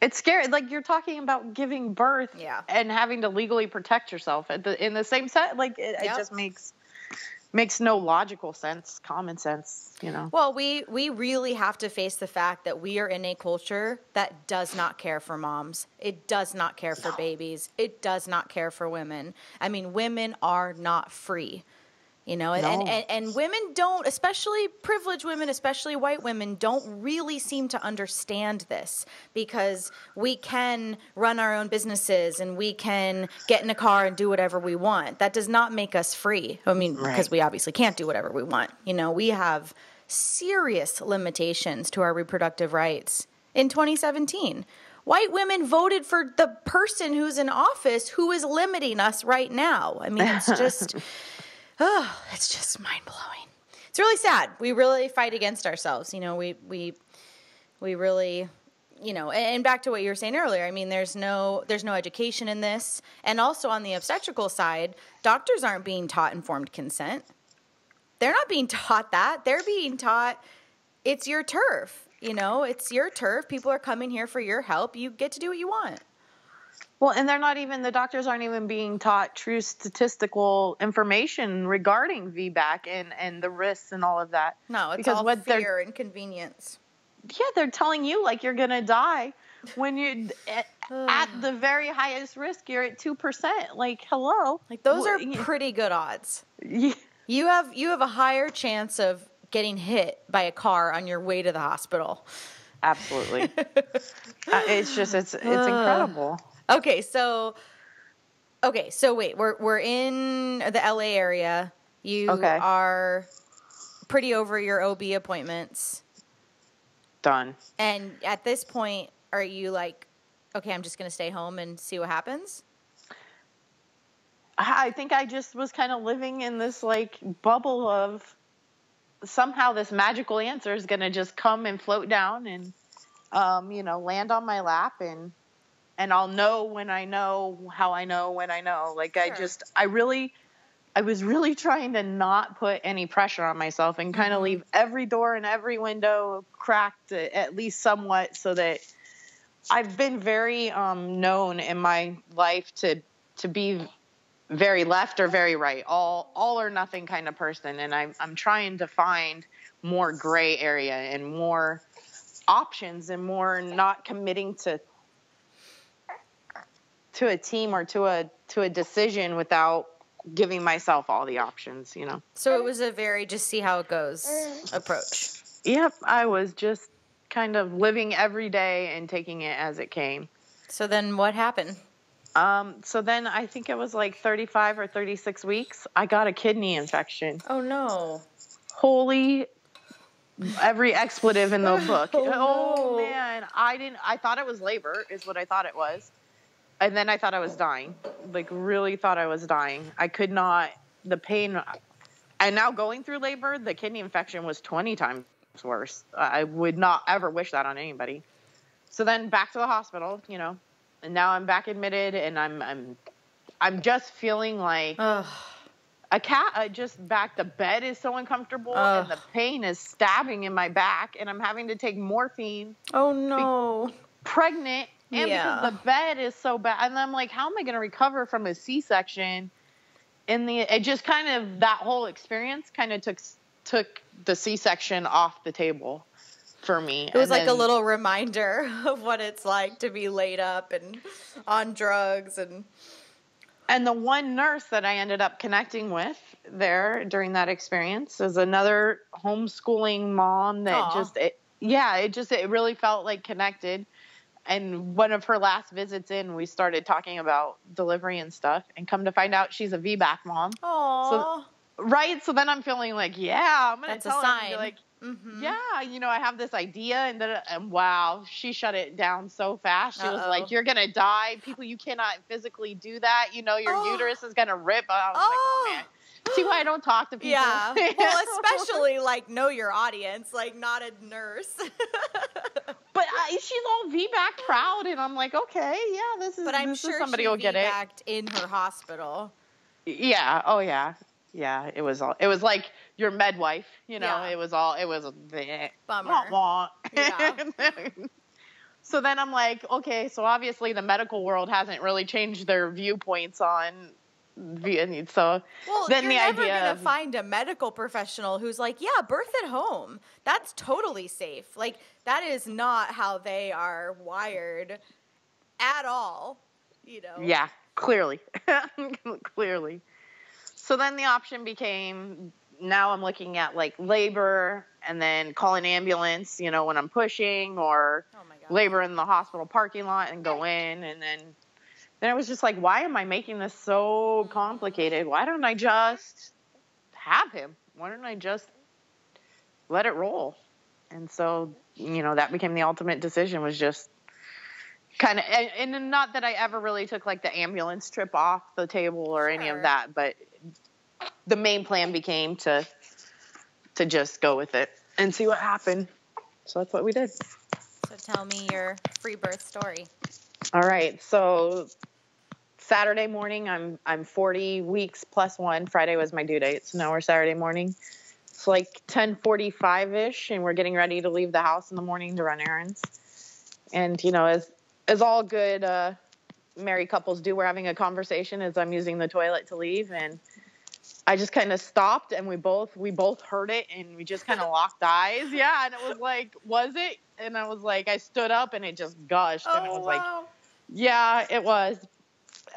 [SPEAKER 3] It's scary. Like, you're talking about giving birth and having to legally protect yourself in the same set. Like, it just makes no logical sense, common sense, you know.
[SPEAKER 2] Well, we really have to face the fact that we are in a culture that does not care for moms. It does not care for babies. It does not care for women. I mean, women are not free. You know, and women don't, especially privileged women, especially white women, don't really seem to understand this because we can run our own businesses and we can get in a car and do whatever we want. That does not make us free. I mean, because we obviously can't do whatever we want. You know, we have serious limitations to our reproductive rights. In 2017, white women voted for the person who's in office who is limiting us right now. I mean, it's just... Oh, it's just mind-blowing. It's really sad. We really fight against ourselves. You know, we really, you know, and back to what you were saying earlier, I mean, there's no education in this. And also on the obstetrical side, doctors aren't being taught informed consent. They're not being taught that. They're being taught it's your turf. You know, it's your turf. People are coming here for your help. You get to do what you want.
[SPEAKER 3] Well, and the doctors aren't even being taught true statistical information regarding VBAC and the risks and all of that.
[SPEAKER 2] No, it's all fear and convenience.
[SPEAKER 3] Yeah, they're telling you like you're going to die when you're at the very highest risk. You're at 2%. Like, hello.
[SPEAKER 2] Like, those are pretty good odds.
[SPEAKER 3] Yeah.
[SPEAKER 2] You have a higher chance of getting hit by a car on your way to the hospital
[SPEAKER 3] Absolutely. It's incredible.
[SPEAKER 2] Okay, so wait, we're in the LA area. You are pretty over your OB appointments.
[SPEAKER 3] Done.
[SPEAKER 2] And at this point, are you like, okay, I'm just going to stay home and see what happens?
[SPEAKER 3] I think I just was kind of living in this like bubble of somehow this magical answer is going to just come and float down and, land on my lap and I'll know when I know how I know when I know. Like, sure. I was really trying to not put any pressure on myself and kind of leave every door and every window cracked at least somewhat, so that I've been very known in my life to be very left or very right, all or nothing kind of person. And I'm trying to find more gray area and more options and more not committing to a team or to a decision without giving myself all the options,
[SPEAKER 2] So it was a very just see how it goes approach.
[SPEAKER 3] Yep. I was just kind of living every day and taking it as it came.
[SPEAKER 2] So then what happened?
[SPEAKER 3] So then I think it was like 35 or 36 weeks. I got a kidney infection.
[SPEAKER 2] Oh no.
[SPEAKER 3] Holy, every expletive in the book.
[SPEAKER 2] Oh, no.
[SPEAKER 3] Man. I thought it was labor is what I thought it was. And then I thought I was dying, like really thought I was dying. I could not, the pain, and now going through labor, the kidney infection was 20 times worse. I would not ever wish that on anybody. So then back to the hospital, and now I'm back admitted, and I'm just feeling like a cat. The bed is so uncomfortable, and the pain is stabbing in my back, and I'm having to take morphine.
[SPEAKER 2] Oh no.
[SPEAKER 3] Pregnant. And because the bed is so bad. And I'm like, how am I going to recover from a C-section? It just kind of, that whole experience kind of took the C-section off the table for me.
[SPEAKER 2] It was like a little reminder of what it's like to be laid up and on drugs.
[SPEAKER 3] And the one nurse that I ended up connecting with there during that experience is another homeschooling mom that it really felt like connected. And one of her last visits in, we started talking about delivery and stuff, and come to find out she's a VBAC mom.
[SPEAKER 2] Aww.
[SPEAKER 3] So then I'm feeling like, I'm going to tell her and be like, I have this idea, and wow, she shut it down so fast. She was like, you're going to die. People, you cannot physically do that. Your uterus is going to rip. I was like, oh man. See why I don't talk to people?
[SPEAKER 2] Yeah. Well, especially know your audience, not a nurse.
[SPEAKER 3] But she's all VBAC proud, and I'm like, okay, this is.
[SPEAKER 2] But I'm sure
[SPEAKER 3] somebody will get it.
[SPEAKER 2] VBAC'd in her hospital.
[SPEAKER 3] Yeah. Oh yeah. Yeah. It was like your midwife. It was a
[SPEAKER 2] bummer. Yeah.
[SPEAKER 3] So then I'm like, okay, so obviously the medical world hasn't really changed their viewpoints on. So then
[SPEAKER 2] you're
[SPEAKER 3] the
[SPEAKER 2] never
[SPEAKER 3] idea
[SPEAKER 2] gonna find a medical professional who's like, birth at home. That's totally safe. That is not how they are wired at all.
[SPEAKER 3] Yeah, clearly, clearly. So then the option became, now I'm looking at labor and then call an ambulance, when I'm pushing, or labor in the hospital parking lot and go in, and then it was just like, why am I making this so complicated? Why don't I just have him? Why don't I just let it roll? And so, that became the ultimate decision, was just kind of, and not that I ever really took the ambulance trip off the table or any of that, but the main plan became to just go with it and see what happened. So that's what we did.
[SPEAKER 2] So tell me your free birth story.
[SPEAKER 3] All right. So Saturday morning, I'm 40 weeks plus 1. Friday was my due date. So now we're Saturday morning. It's 10:45-ish, and we're getting ready to leave the house in the morning to run errands. And, as all good married couples do, we're having a conversation as I'm using the toilet to leave. And I just kind of stopped, and we both heard it, and we just kind of locked eyes. Yeah. And it was like, was it? And I was like, I stood up, and it just gushed. And I was like, yeah, it was.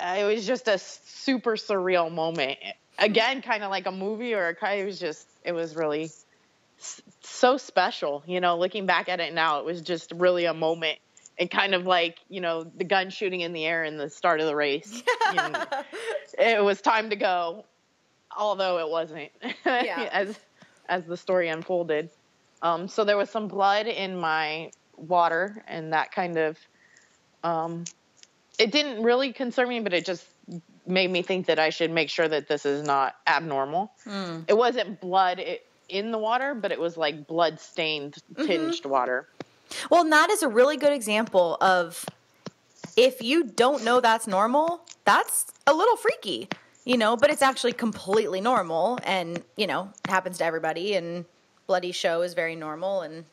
[SPEAKER 3] It was just a super surreal moment. Again, kind of like a movie, or it was really so special, looking back at it now, it was just really a moment, and kind of like, the gun shooting in the air in the start of the race. It was time to go, although it wasn't.
[SPEAKER 2] Yeah.
[SPEAKER 3] as the story unfolded. So there was some blood in my water, and that kind of, it didn't really concern me, but it just made me think that I should make sure that this is not abnormal. It wasn't blood in the water, but it was like blood stained, tinged water.
[SPEAKER 2] Well, and that is a really good example of, if you don't know that's normal, that's a little freaky, but it's actually completely normal, and, it happens to everybody, and bloody show is very normal, and,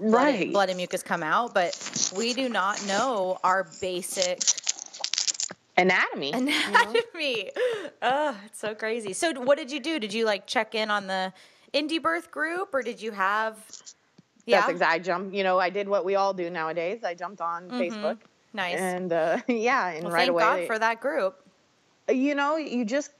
[SPEAKER 3] Right.
[SPEAKER 2] blood and mucus come out, but we do not know our basic
[SPEAKER 3] anatomy.
[SPEAKER 2] It's so crazy. So what did you do? Did you check in on the indie birth group, or did you have...
[SPEAKER 3] Yeah. That's exactly. I jumped, I did what we all do nowadays. I jumped on Facebook.
[SPEAKER 2] Nice.
[SPEAKER 3] And, and right
[SPEAKER 2] thank
[SPEAKER 3] away.
[SPEAKER 2] God for that group.
[SPEAKER 3] You just,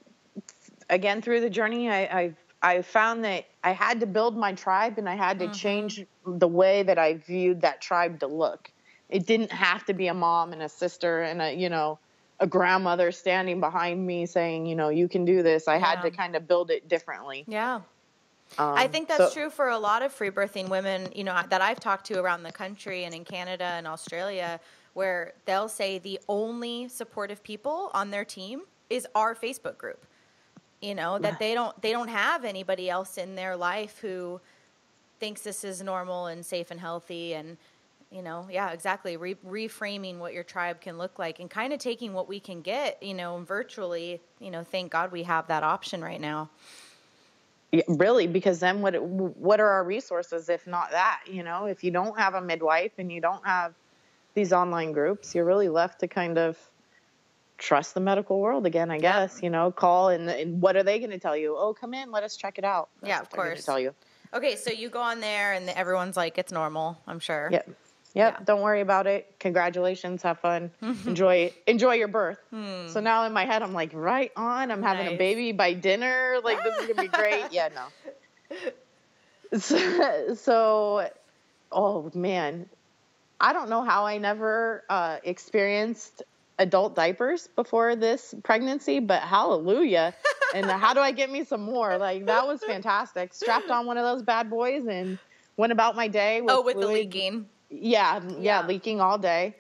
[SPEAKER 3] again, through the journey, I found that I had to build my tribe, and I had to change the way that I viewed that tribe to look. It didn't have to be a mom and a sister and a grandmother standing behind me saying, you can do this. I had to kind of build it differently.
[SPEAKER 2] Yeah. I think that's true for a lot of free birthing women, that I've talked to around the country and in Canada and Australia, where they'll say the only supportive people on their team is our Facebook group. That they don't have anybody else in their life who thinks this is normal and safe and healthy, and exactly, reframing what your tribe can look like, and kind of taking what we can get, virtually. Thank God we have that option right now.
[SPEAKER 3] Yeah, really, because then what are our resources if not that? If you don't have a midwife and you don't have these online groups, you're really left to kind of trust the medical world again, I guess. Call and what are they going to tell you? Oh, come in, let us check it out. That's
[SPEAKER 2] of course.
[SPEAKER 3] Tell you.
[SPEAKER 2] Okay, so you go on there and everyone's like, it's normal, I'm sure.
[SPEAKER 3] Yep. Yeah. Don't worry about it. Congratulations. Have fun. Enjoy your birth. So now in my head, I'm like, right on. I'm having a baby by dinner. Like, this is going to be great. Yeah, no. So, oh man, I don't know how I never experienced adult diapers before this pregnancy, but hallelujah. And how do I get me some more? Like, that was fantastic. Strapped on one of those bad boys and went about my day with
[SPEAKER 2] with the leaking.
[SPEAKER 3] Yeah, leaking all day.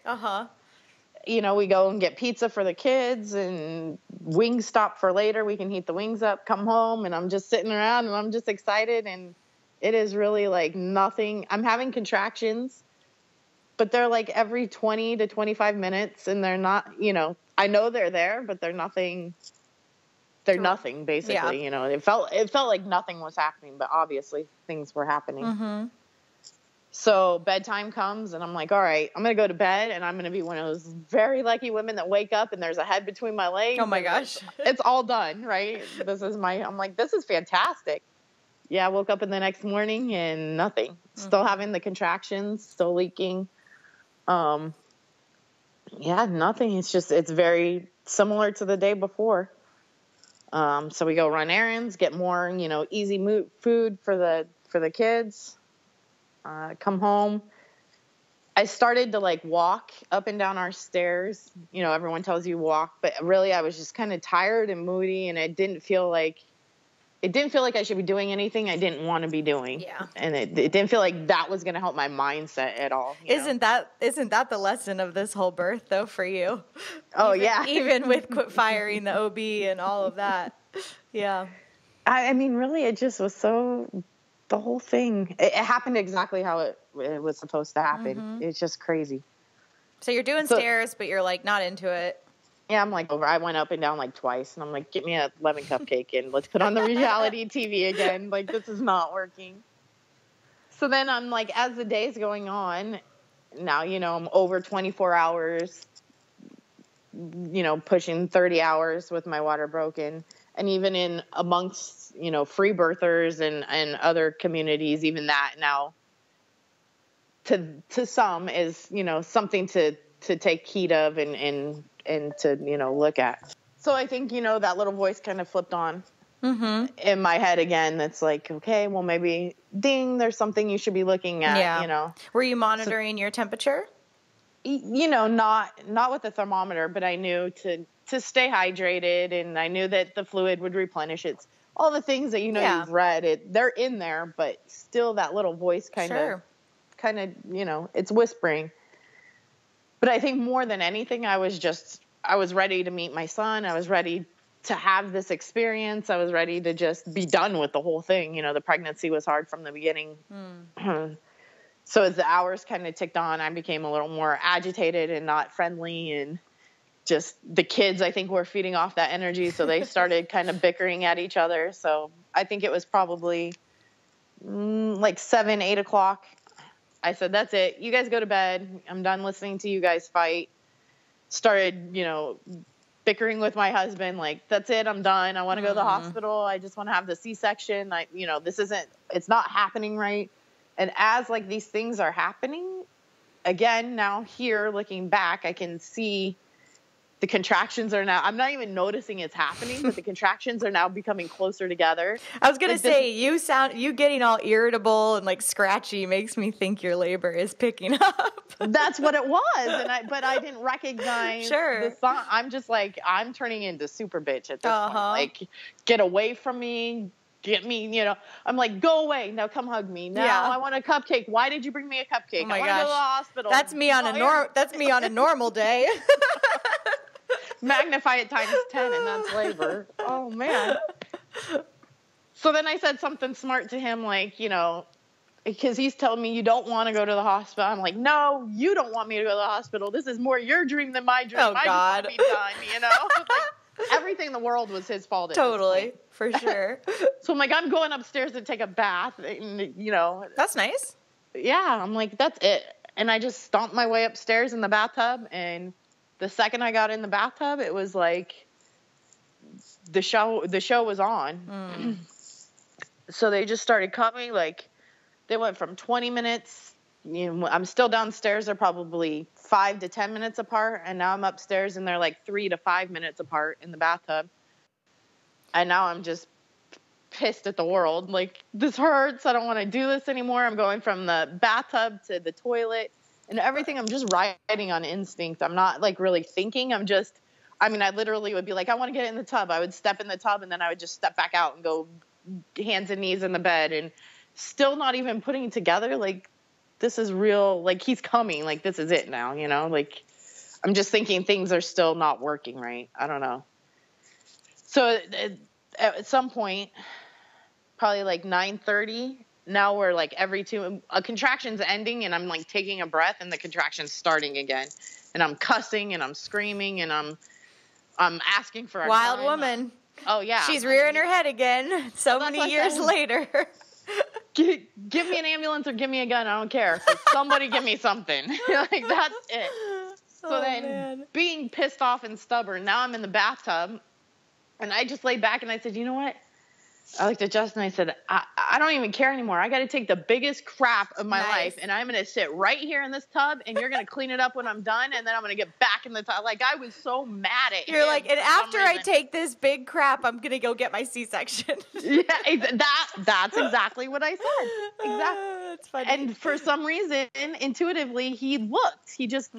[SPEAKER 3] We go and get pizza for the kids and wings stop for later. We can heat the wings up, come home, and I'm just sitting around and I'm just excited. And it is really like nothing. I'm having contractions, but they're like every 20 to 25 minutes, and they're not, I know they're there, but they're nothing. They're nothing, basically. It felt like nothing was happening, but obviously things were happening. So bedtime comes, and I'm like, all right, I'm going to go to bed, and I'm going to be one of those very lucky women that wake up and there's a head between my legs.
[SPEAKER 2] Oh my gosh.
[SPEAKER 3] It's all done, right? I'm like, this is fantastic. Yeah, I woke up in the next morning and nothing. Still having the contractions, still leaking. Nothing. It's very similar to the day before. So we go run errands, get more, easy food for the kids. Come home. I started to walk up and down our stairs. Everyone tells you walk, but really I was just kind of tired and moody, and it didn't feel like I should be doing anything I didn't want to be doing.
[SPEAKER 2] Yeah.
[SPEAKER 3] And it didn't feel like that was going to help my mindset at all.
[SPEAKER 2] Isn't that the lesson of this whole birth though for you?
[SPEAKER 3] Oh,
[SPEAKER 2] Even with quit firing the OB and all of that. Yeah.
[SPEAKER 3] I mean, really, it just was the whole thing, it happened exactly how it was supposed to happen. It's just crazy.
[SPEAKER 2] So you're doing stairs, but you're not into it.
[SPEAKER 3] Yeah, I'm over. I went up and down twice, and I'm like, get me a lemon cupcake and let's put on the reality TV again. This is not working. So then I'm as the day's going on, now, I'm over 24 hours, pushing 30 hours with my water broken. And even in amongst, free birthers and other communities, even that now to some is, something to take heed of and to, look at. So I think, that little voice kind of flipped on, in my head again. That's like, okay, well, maybe ding, there's something you should be looking at, you know.
[SPEAKER 2] Were you monitoring your temperature?
[SPEAKER 3] You know, not with the thermometer, but I knew to stay hydrated, and I knew that the fluid would replenish. It's all the things that, you know, you've read, they're in there, but still that little voice kind of, you know, it's whispering. But I think more than anything, I was ready to meet my son. I was ready to have this experience. I was ready to just be done with the whole thing. You know, the pregnancy was hard from the beginning. So as the hours kind of ticked on, I became a little more agitated and not friendly, and just the kids, I think, were feeding off that energy. So they started kind of bickering at each other. So I think it was probably like 7, 8 o'clock. I said, that's it. You guys go to bed. I'm done listening to you guys fight. Started, you know, bickering with my husband. Like, that's it. I'm done. I want to go to the hospital. I just want to have the C-section. You know, it's not happening right. And as like these things are happening, again, now here looking back, I can see the contractions are now, I'm not even noticing it's happening, but the contractions are now becoming closer together.
[SPEAKER 2] I was going to say, you getting all irritable and like scratchy makes me think your labor is picking up.
[SPEAKER 3] That's what it was. But I didn't recognize the song. I'm just like, I'm turning into super bitch at this point. Like, get away from me. Get me, you know, I'm like, go away. Now come hug me. Now I want a cupcake. Why did you bring me a cupcake?
[SPEAKER 2] Oh my
[SPEAKER 3] I want to go to the hospital.
[SPEAKER 2] That's me on a normal day.
[SPEAKER 3] Magnify it times 10, and that's labor. Oh man. So then I said something smart to him, like, you know, because he's telling me you don't want to go to the hospital. I'm like, no, you don't want me to go to the hospital. This is more your dream than my dream.
[SPEAKER 2] Oh,
[SPEAKER 3] I
[SPEAKER 2] God.
[SPEAKER 3] just want to be done, you know? Like, everything in the world was his fault.
[SPEAKER 2] Totally, for sure.
[SPEAKER 3] So I'm like, I'm going upstairs to take a bath, and, you know.
[SPEAKER 2] That's nice.
[SPEAKER 3] Yeah, I'm like, that's it. And I just stomped my way upstairs in the bathtub, and the second I got in the bathtub, it was like the show was on. So they just started coming, like, they went from 20 minutes, you know, I'm still downstairs, they're probably 5 to 10 minutes apart, and now I'm upstairs and they're like 3 to 5 minutes apart in the bathtub. And now I'm just pissed at the world. Like, this hurts. I don't want to do this anymore. I'm going from the bathtub to the toilet and everything. I'm just riding on instinct. I'm not like really thinking. I literally would be like, I want to get in the tub. I would step in the tub and then I would just step back out and go hands and knees in the bed, and still not even putting it together. Like, this is real. Like, he's coming. Like, this is it now, you know? Like, I'm just thinking things are still not working right. I don't know. So at some point, probably like 9:30, now we're like a contraction's ending, and I'm like taking a breath, and the contraction's starting again. And I'm cussing and I'm screaming and I'm asking for a
[SPEAKER 2] wild
[SPEAKER 3] gun.
[SPEAKER 2] Woman.
[SPEAKER 3] Oh yeah.
[SPEAKER 2] She's rearing her head again many years later.
[SPEAKER 3] Give me an ambulance or give me a gun. I don't care. Somebody give me something. Like, that's it. So being pissed off and stubborn, now I'm in the bathtub, and I just laid back and I said, you know what? I looked at Justin and I said, I don't even care anymore. I got to take the biggest crap of my life, and I'm going to sit right here in this tub, and you're going to clean it up when I'm done, and then I'm going to get back in the tub. Like, I was so mad at him.
[SPEAKER 2] You're like, and after I take this big crap, I'm going to go get my C-section.
[SPEAKER 3] Yeah, that's exactly what I said. Exactly.
[SPEAKER 2] That's funny.
[SPEAKER 3] And for some reason, intuitively, he looked. He just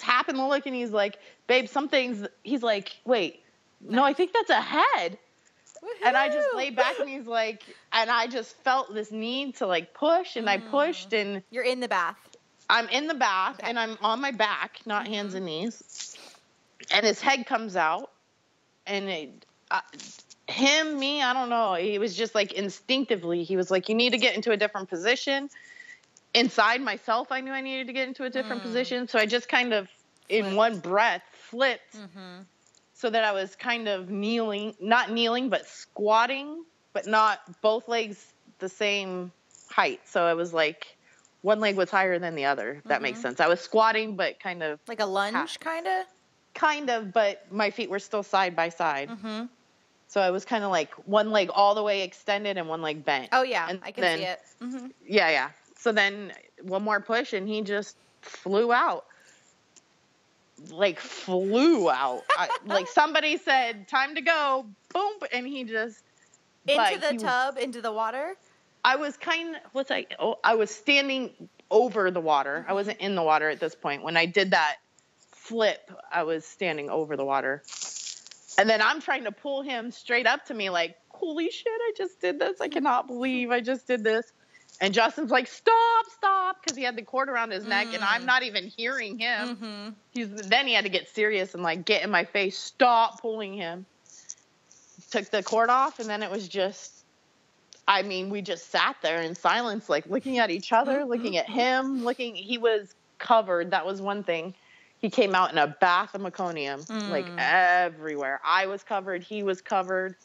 [SPEAKER 3] happened to look, and he's like, babe, he's like, wait, no, I think that's a head. Woo-hoo. And I just laid back, and he's like, and I just felt this need to like push, and I pushed, and
[SPEAKER 2] you're in the bath. I'm
[SPEAKER 3] in the bath, and I'm on my back, not hands and knees, and his head comes out, and I don't know. He was just like instinctively, he was like, you need to get into a different position. Inside myself, I knew I needed to get into a different position, so I just kind of, in one breath, flipped. So that I was kind of not kneeling, but squatting, but not both legs the same height. So it was like one leg was higher than the other. If that makes sense. I was squatting, but kind of
[SPEAKER 2] like a lunge, kind of.
[SPEAKER 3] Kind of, but my feet were still side by side. So I was kind of like one leg all the way extended and one leg bent.
[SPEAKER 2] Oh yeah,
[SPEAKER 3] and
[SPEAKER 2] I can see it.
[SPEAKER 3] Yeah. So then one more push, and he just flew out. like flew out. Like somebody said, time to go, boom, and he just
[SPEAKER 2] into the tub, into the water.
[SPEAKER 3] I was I was standing over the water. I wasn't in the water at this point. When I did that flip, I was standing over the water. And then I'm trying to pull him straight up to me like, holy shit, I just did this. I cannot believe I just did this. And Justin's like, stop, because he had the cord around his neck, and I'm not even hearing him. Then he had to get serious and, like, get in my face, stop pulling him. Took the cord off, and then it was just, I mean, we just sat there in silence, like, looking at each other, looking at him, he was covered. That was one thing. He came out in a bath of meconium, like, everywhere. I was covered. He was covered.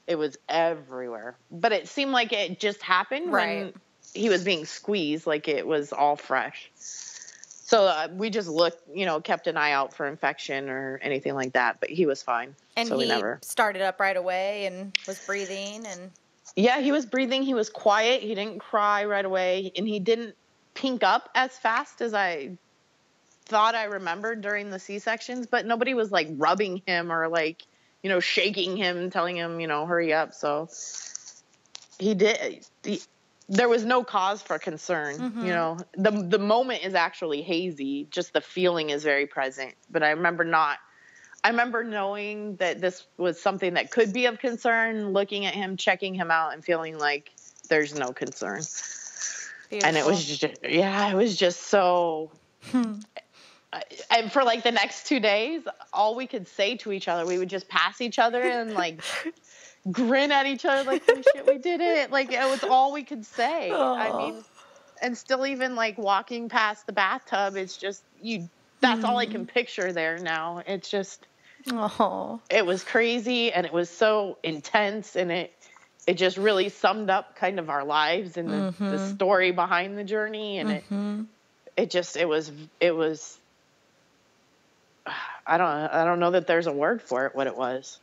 [SPEAKER 3] It was everywhere. But it seemed like it just happened when he was being squeezed, like it was all fresh. So we just kept an eye out for infection or anything like that, but he was fine.
[SPEAKER 2] And
[SPEAKER 3] so
[SPEAKER 2] he started up right away and was breathing and...
[SPEAKER 3] Yeah, he was breathing. He was quiet. He didn't cry right away, and he didn't pink up as fast as I thought I remembered during the C-sections, but nobody was like rubbing him or like, shaking him and telling him, hurry up. So there was no cause for concern. The moment is actually hazy. Just the feeling is very present. But I remember knowing that this was something that could be of concern, looking at him, checking him out, and feeling like there's no concern. Beautiful. And it was just so... And for like the next 2 days, all we could say to each other, we would just pass each other and like grin at each other like, holy shit, we did it. Like it was all we could say. Aww. I mean, and still even like walking past the bathtub, it's just, that's all I can picture there now. It's just, it was crazy and it was so intense, and it just really summed up kind of our lives and the story behind the journey. And it was, I don't know that there's a word for it, what it was.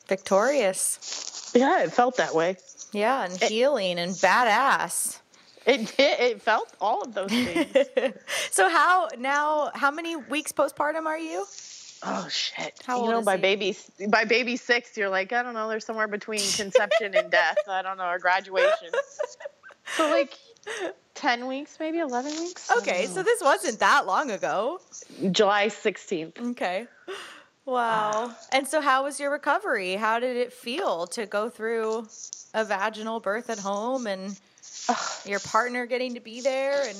[SPEAKER 2] Victorious.
[SPEAKER 3] Yeah, it felt that way.
[SPEAKER 2] Yeah, and healing and badass.
[SPEAKER 3] It did. It felt all of those things.
[SPEAKER 2] So how many weeks postpartum are you?
[SPEAKER 3] Oh shit.
[SPEAKER 2] How old is he?
[SPEAKER 3] By baby 6, you're like, I don't know, there's somewhere between conception and death. I don't know, or graduation. So like 10 weeks, maybe 11 weeks.
[SPEAKER 2] Okay, so this wasn't that long ago.
[SPEAKER 3] July 16th.
[SPEAKER 2] Okay. Wow. And so how was your recovery? How did it feel to go through a vaginal birth at home and your partner getting to be there? And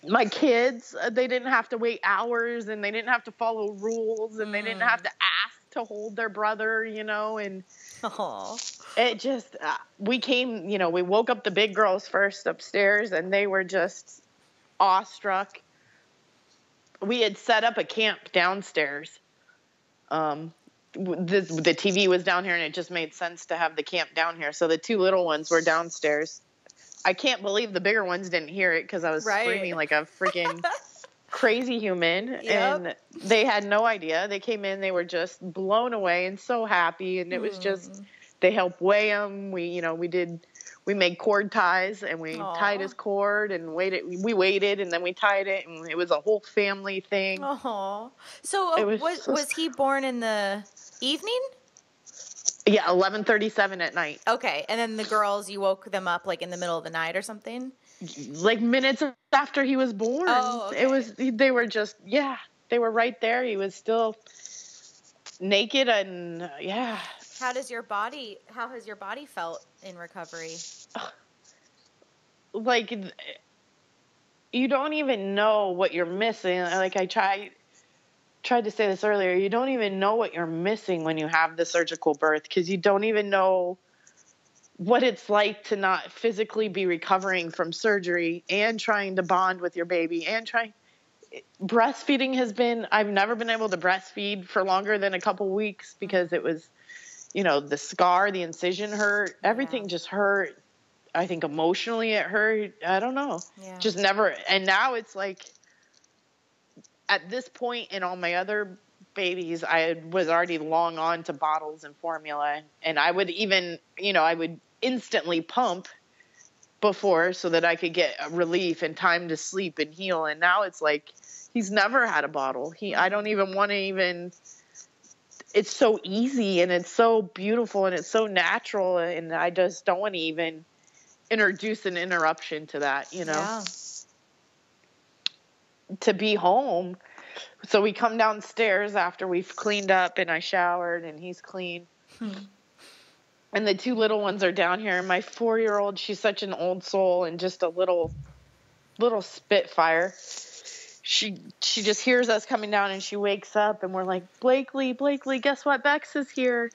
[SPEAKER 3] my kids, they didn't have to wait hours, and they didn't have to follow rules, and they didn't have to ask to hold their brother, and it just, we came, we woke up the big girls first upstairs, and they were just awestruck. We had set up a camp downstairs. The TV was down here, and it just made sense to have the camp down here. So the 2 little ones were downstairs. I can't believe the bigger ones didn't hear it because I was screaming like a freaking crazy human. Yep. And they had no idea. They came in, they were just blown away and so happy. And it was just, they helped weigh him. We made cord ties, and we tied his cord and we waited, and then we tied it, and it was a whole family thing.
[SPEAKER 2] So was he born in the evening?
[SPEAKER 3] Yeah, 11:37 at night.
[SPEAKER 2] Okay, and then the girls, you woke them up like in the middle of the night or something?
[SPEAKER 3] Like minutes after he was born.
[SPEAKER 2] Oh, okay.
[SPEAKER 3] They were just, they were right there. He was still naked, and
[SPEAKER 2] How has your body felt in recovery?
[SPEAKER 3] Like, you don't even know what you're missing. Like I tried to say this earlier, you don't even know what you're missing when you have the surgical birth, because you don't even know what it's like to not physically be recovering from surgery and trying to bond with your baby and breastfeeding I've never been able to breastfeed for longer than a couple weeks because it was, the scar, the incision hurt, everything just hurt. I think emotionally it hurt. I don't know. Yeah. Just never. And now it's like, at this point in all my other babies, I was already long on to bottles and formula. And I would even, I would instantly pump before so that I could get relief and time to sleep and heal. And now it's like, he's never had a bottle. I don't even want to even, it's so easy and it's so beautiful and it's so natural. And I just don't want to even introduce an interruption to that,
[SPEAKER 2] Yeah.
[SPEAKER 3] To be home. So we come downstairs after we've cleaned up and I showered and he's clean. And the 2 little ones are down here. And my 4-year-old, she's such an old soul and just a little spitfire. She just hears us coming down and she wakes up and we're like, Blakely, guess what? Bex is here.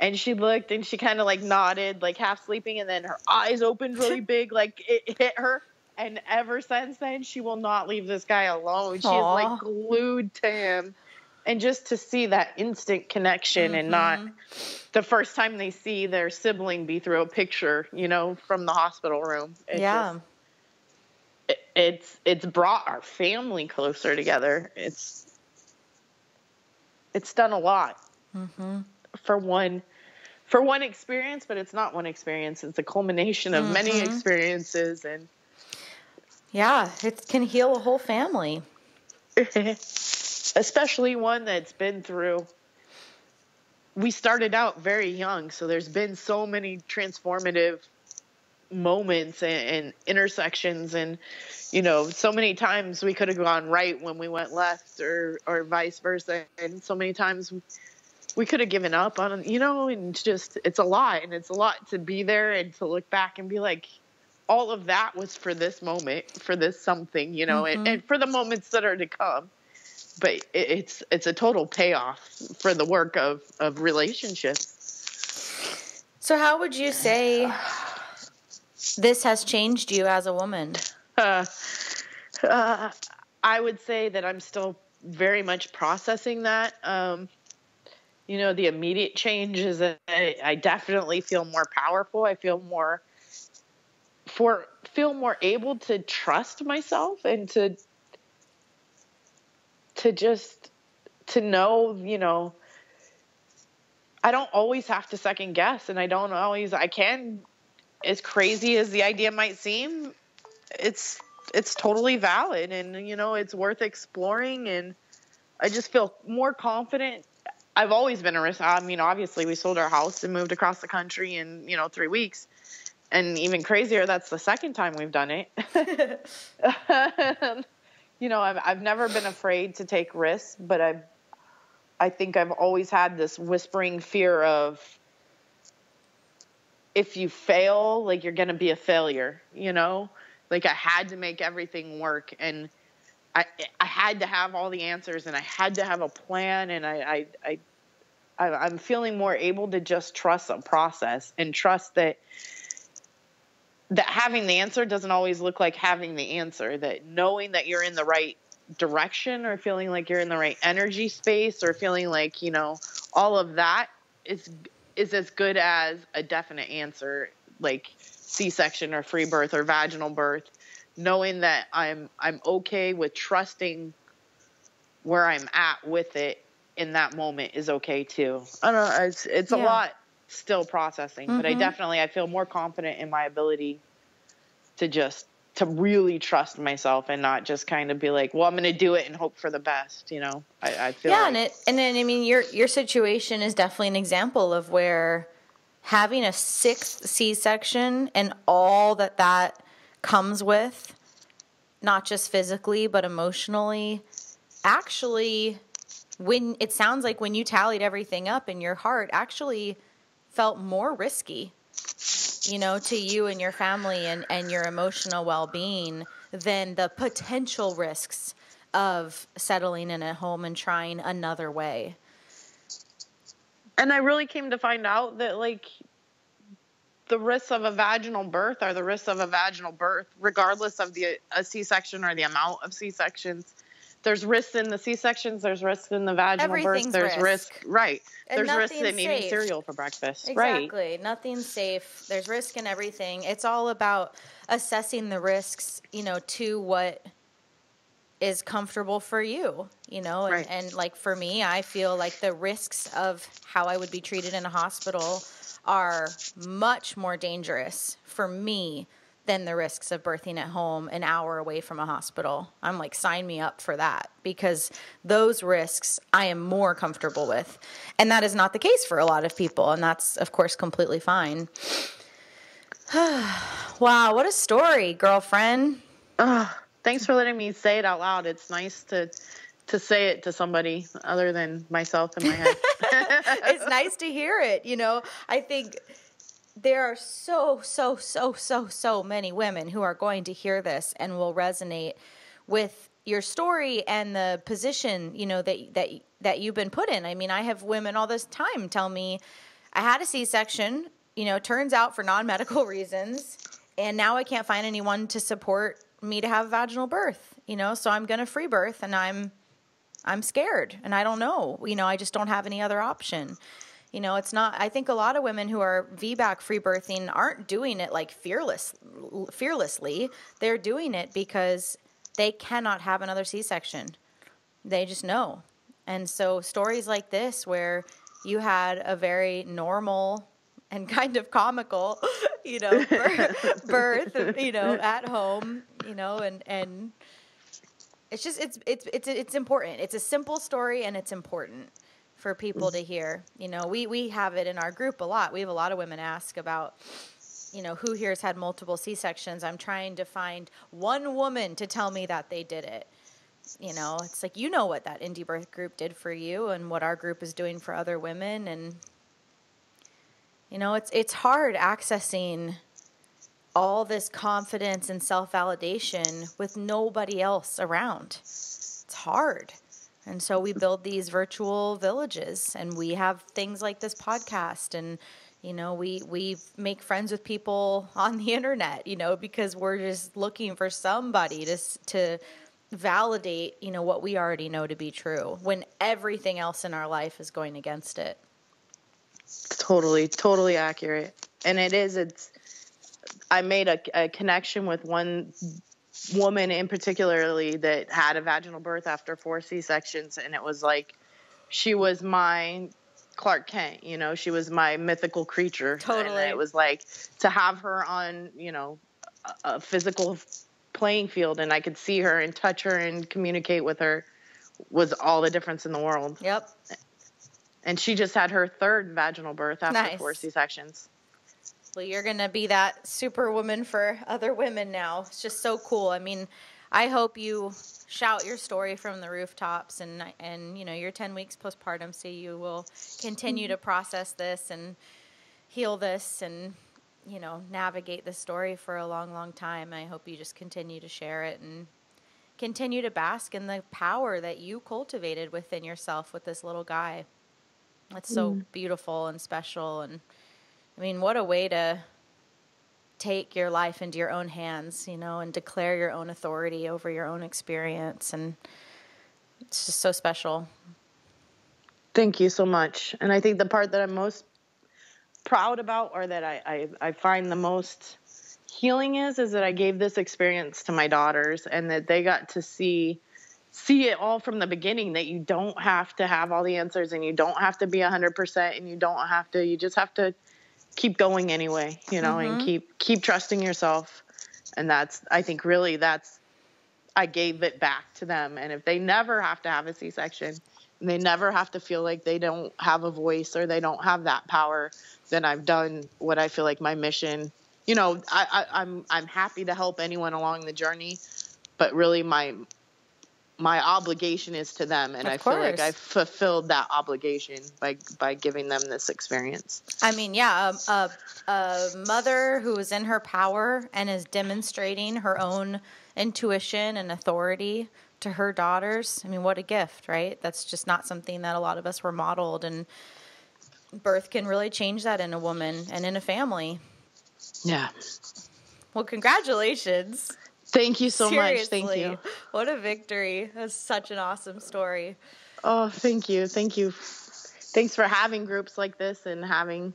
[SPEAKER 3] And she looked and she kind of like nodded, like half sleeping. And then her eyes opened really big, like it hit her. And ever since then, she will not leave this guy alone. She is like glued to him. And just to see that instant connection and not the first time they see their sibling be through a picture, from the hospital room. It's brought our family closer together. It's done a lot for one experience, but it's not one experience. It's a culmination of many experiences. And
[SPEAKER 2] yeah, it can heal a whole family.
[SPEAKER 3] Especially one that's been through. We started out very young, so there's been so many transformative moments and intersections, and so many times we could have gone right when we went left, or vice versa, and so many times we could have given up on, and just it's a lot, and it's a lot to be there and to look back and be like, all of that was for this moment, for this something, and for the moments that are to come. But it's a total payoff for the work of relationships.
[SPEAKER 2] So how would you say this has changed you as a woman?
[SPEAKER 3] I would say that I'm still very much processing that. The immediate change is that I definitely feel more powerful. I feel more able to trust myself and to know, I don't always have to second guess, and I can, as crazy as the idea might seem, it's totally valid, and, it's worth exploring, and I just feel more confident. I've always been a risk. Obviously we sold our house and moved across the country in, 3 weeks, and even crazier, that's the second time we've done it. I've never been afraid to take risks, but I think I've always had this whispering fear of, if you fail, like, you're going to be a failure, like, I had to make everything work, and I had to have all the answers, and I had to have a plan, and I'm feeling more able to just trust a process and trust that having the answer doesn't always look like having the answer, that knowing that you're in the right direction, or feeling like you're in the right energy space, or feeling like, all of that is as good as a definite answer, like C-section or free birth or vaginal birth. Knowing that I'm okay with trusting where I'm at with it in that moment is okay too. I don't know. It's a lot still processing, but I feel more confident in my ability to really trust myself and not just kind of be like, well, I'm going to do it and hope for the best. I feel
[SPEAKER 2] your situation is definitely an example of where having a 6th C-section and all that comes with, not just physically, but emotionally, actually, when it sounds like when you tallied everything up in your heart, actually felt more risky, to you and your family and your emotional well-being than the potential risks of settling in a home and trying another way.
[SPEAKER 3] And I really came to find out that, like, the risks of a vaginal birth are the risks of a vaginal birth, regardless of a C-section or the amount of C-sections. There's risks in the C-sections. There's risks in the vaginal birth. There's risk. Right.
[SPEAKER 2] And
[SPEAKER 3] there's risks in eating cereal for breakfast.
[SPEAKER 2] Exactly.
[SPEAKER 3] Right.
[SPEAKER 2] Nothing's safe. There's risk in everything. It's all about assessing the risks, to what is comfortable for you,
[SPEAKER 3] Right.
[SPEAKER 2] And like for me, I feel like the risks of how I would be treated in a hospital are much more dangerous for me than the risks of birthing at home an hour away from a hospital. I'm like, sign me up for that, because those risks I am more comfortable with. And that is not the case for a lot of people. And that's, of course, completely fine. Wow, what a story, girlfriend.
[SPEAKER 3] Thanks for letting me say it out loud. It's nice to say it to somebody other than myself in my head.
[SPEAKER 2] It's nice to hear it. You know, I think there are so many women who are going to hear this and will resonate with your story and the position, you know, that you've been put in. I mean, I have women all this time tell me, I had a C-section, you know, turns out for non-medical reasons, and now I can't find anyone to support me to have a vaginal birth, you know, so I'm going to free birth, and I'm scared, and I don't know, you know, I just don't have any other option. You know, it's not, I think a lot of women who are VBAC free birthing aren't doing it like fearlessly. They're doing it because they cannot have another C-section. They just know. And so stories like this, where you had a very normal and kind of comical, you know, birth, you know, at home, you know, and it's just, it's important. It's a simple story, and it's important for people to hear. You know, we have it in our group a lot. We have a lot of women ask about, you know, who here has had multiple C-sections. I'm trying to find one woman to tell me that they did it. You know, it's like, you know what that indie birth group did for you and what our group is doing for other women. And, you know, it's hard accessing all this confidence and self-validation with nobody else around. It's hard. And so we build these virtual villages, and we have things like this podcast, and, you know, we make friends with people on the internet, you know, because we're just looking for somebody to validate, you know, what we already know to be true when everything else in our life is going against it.
[SPEAKER 3] Totally accurate. And I made a connection with one woman in particularly that had a vaginal birth after 4 C-sections, and it was like she was my Clark Kent, you know, she was my mythical creature.
[SPEAKER 2] Totally.
[SPEAKER 3] And it was like to have her on, you know, a physical playing field, and I could see her and touch her and communicate with her, was all the difference in the world.
[SPEAKER 2] Yep.
[SPEAKER 3] And she just had her 3rd vaginal birth after 4 C-sections.
[SPEAKER 2] Well, you're going to be that superwoman for other women now. It's just so cool. I mean, I hope you shout your story from the rooftops, and you know, you're 10 weeks postpartum, so you will continue to process this and heal this and, you know, navigate the story for a long, long time. I hope you just continue to share it and continue to bask in the power that you cultivated within yourself with this little guy. It's so beautiful and special. And I mean, what a way to take your life into your own hands, you know, and declare your own authority over your own experience. And it's just so special.
[SPEAKER 3] Thank you so much. And I think the part that I'm most proud about, or that I find the most healing is that I gave this experience to my daughters, and that they got to see it all from the beginning, that you don't have to have all the answers, and you don't have to be 100%, and you just have to keep going anyway, you know, and keep trusting yourself. And I think really I gave it back to them. And if they never have to have a C-section, and they never have to feel like they don't have a voice or they don't have that power, then I've done what I feel like my mission. You know, I'm happy to help anyone along the journey, but really my obligation is to them, and I feel like I've fulfilled that obligation by giving them this experience.
[SPEAKER 2] I mean, yeah, a mother who is in her power and is demonstrating her own intuition and authority to her daughters. I mean, what a gift, right? That's just not something that a lot of us were modeled, and birth can really change that in a woman and in a family.
[SPEAKER 3] Yeah.
[SPEAKER 2] Well, congratulations.
[SPEAKER 3] Thank you so much.
[SPEAKER 2] Seriously,
[SPEAKER 3] Thank you.
[SPEAKER 2] What a victory. That's such an awesome story.
[SPEAKER 3] Oh, thank you. Thank you. Thanks for having groups like this and having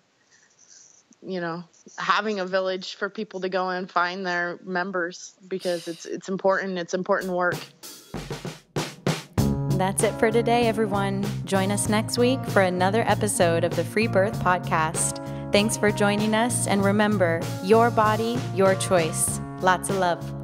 [SPEAKER 3] a village for people to go and find their members, because it's important. It's important work.
[SPEAKER 2] That's it for today, everyone. Join us next week for another episode of the Free Birth Podcast. Thanks for joining us, and remember, your body, your choice. Lots of love.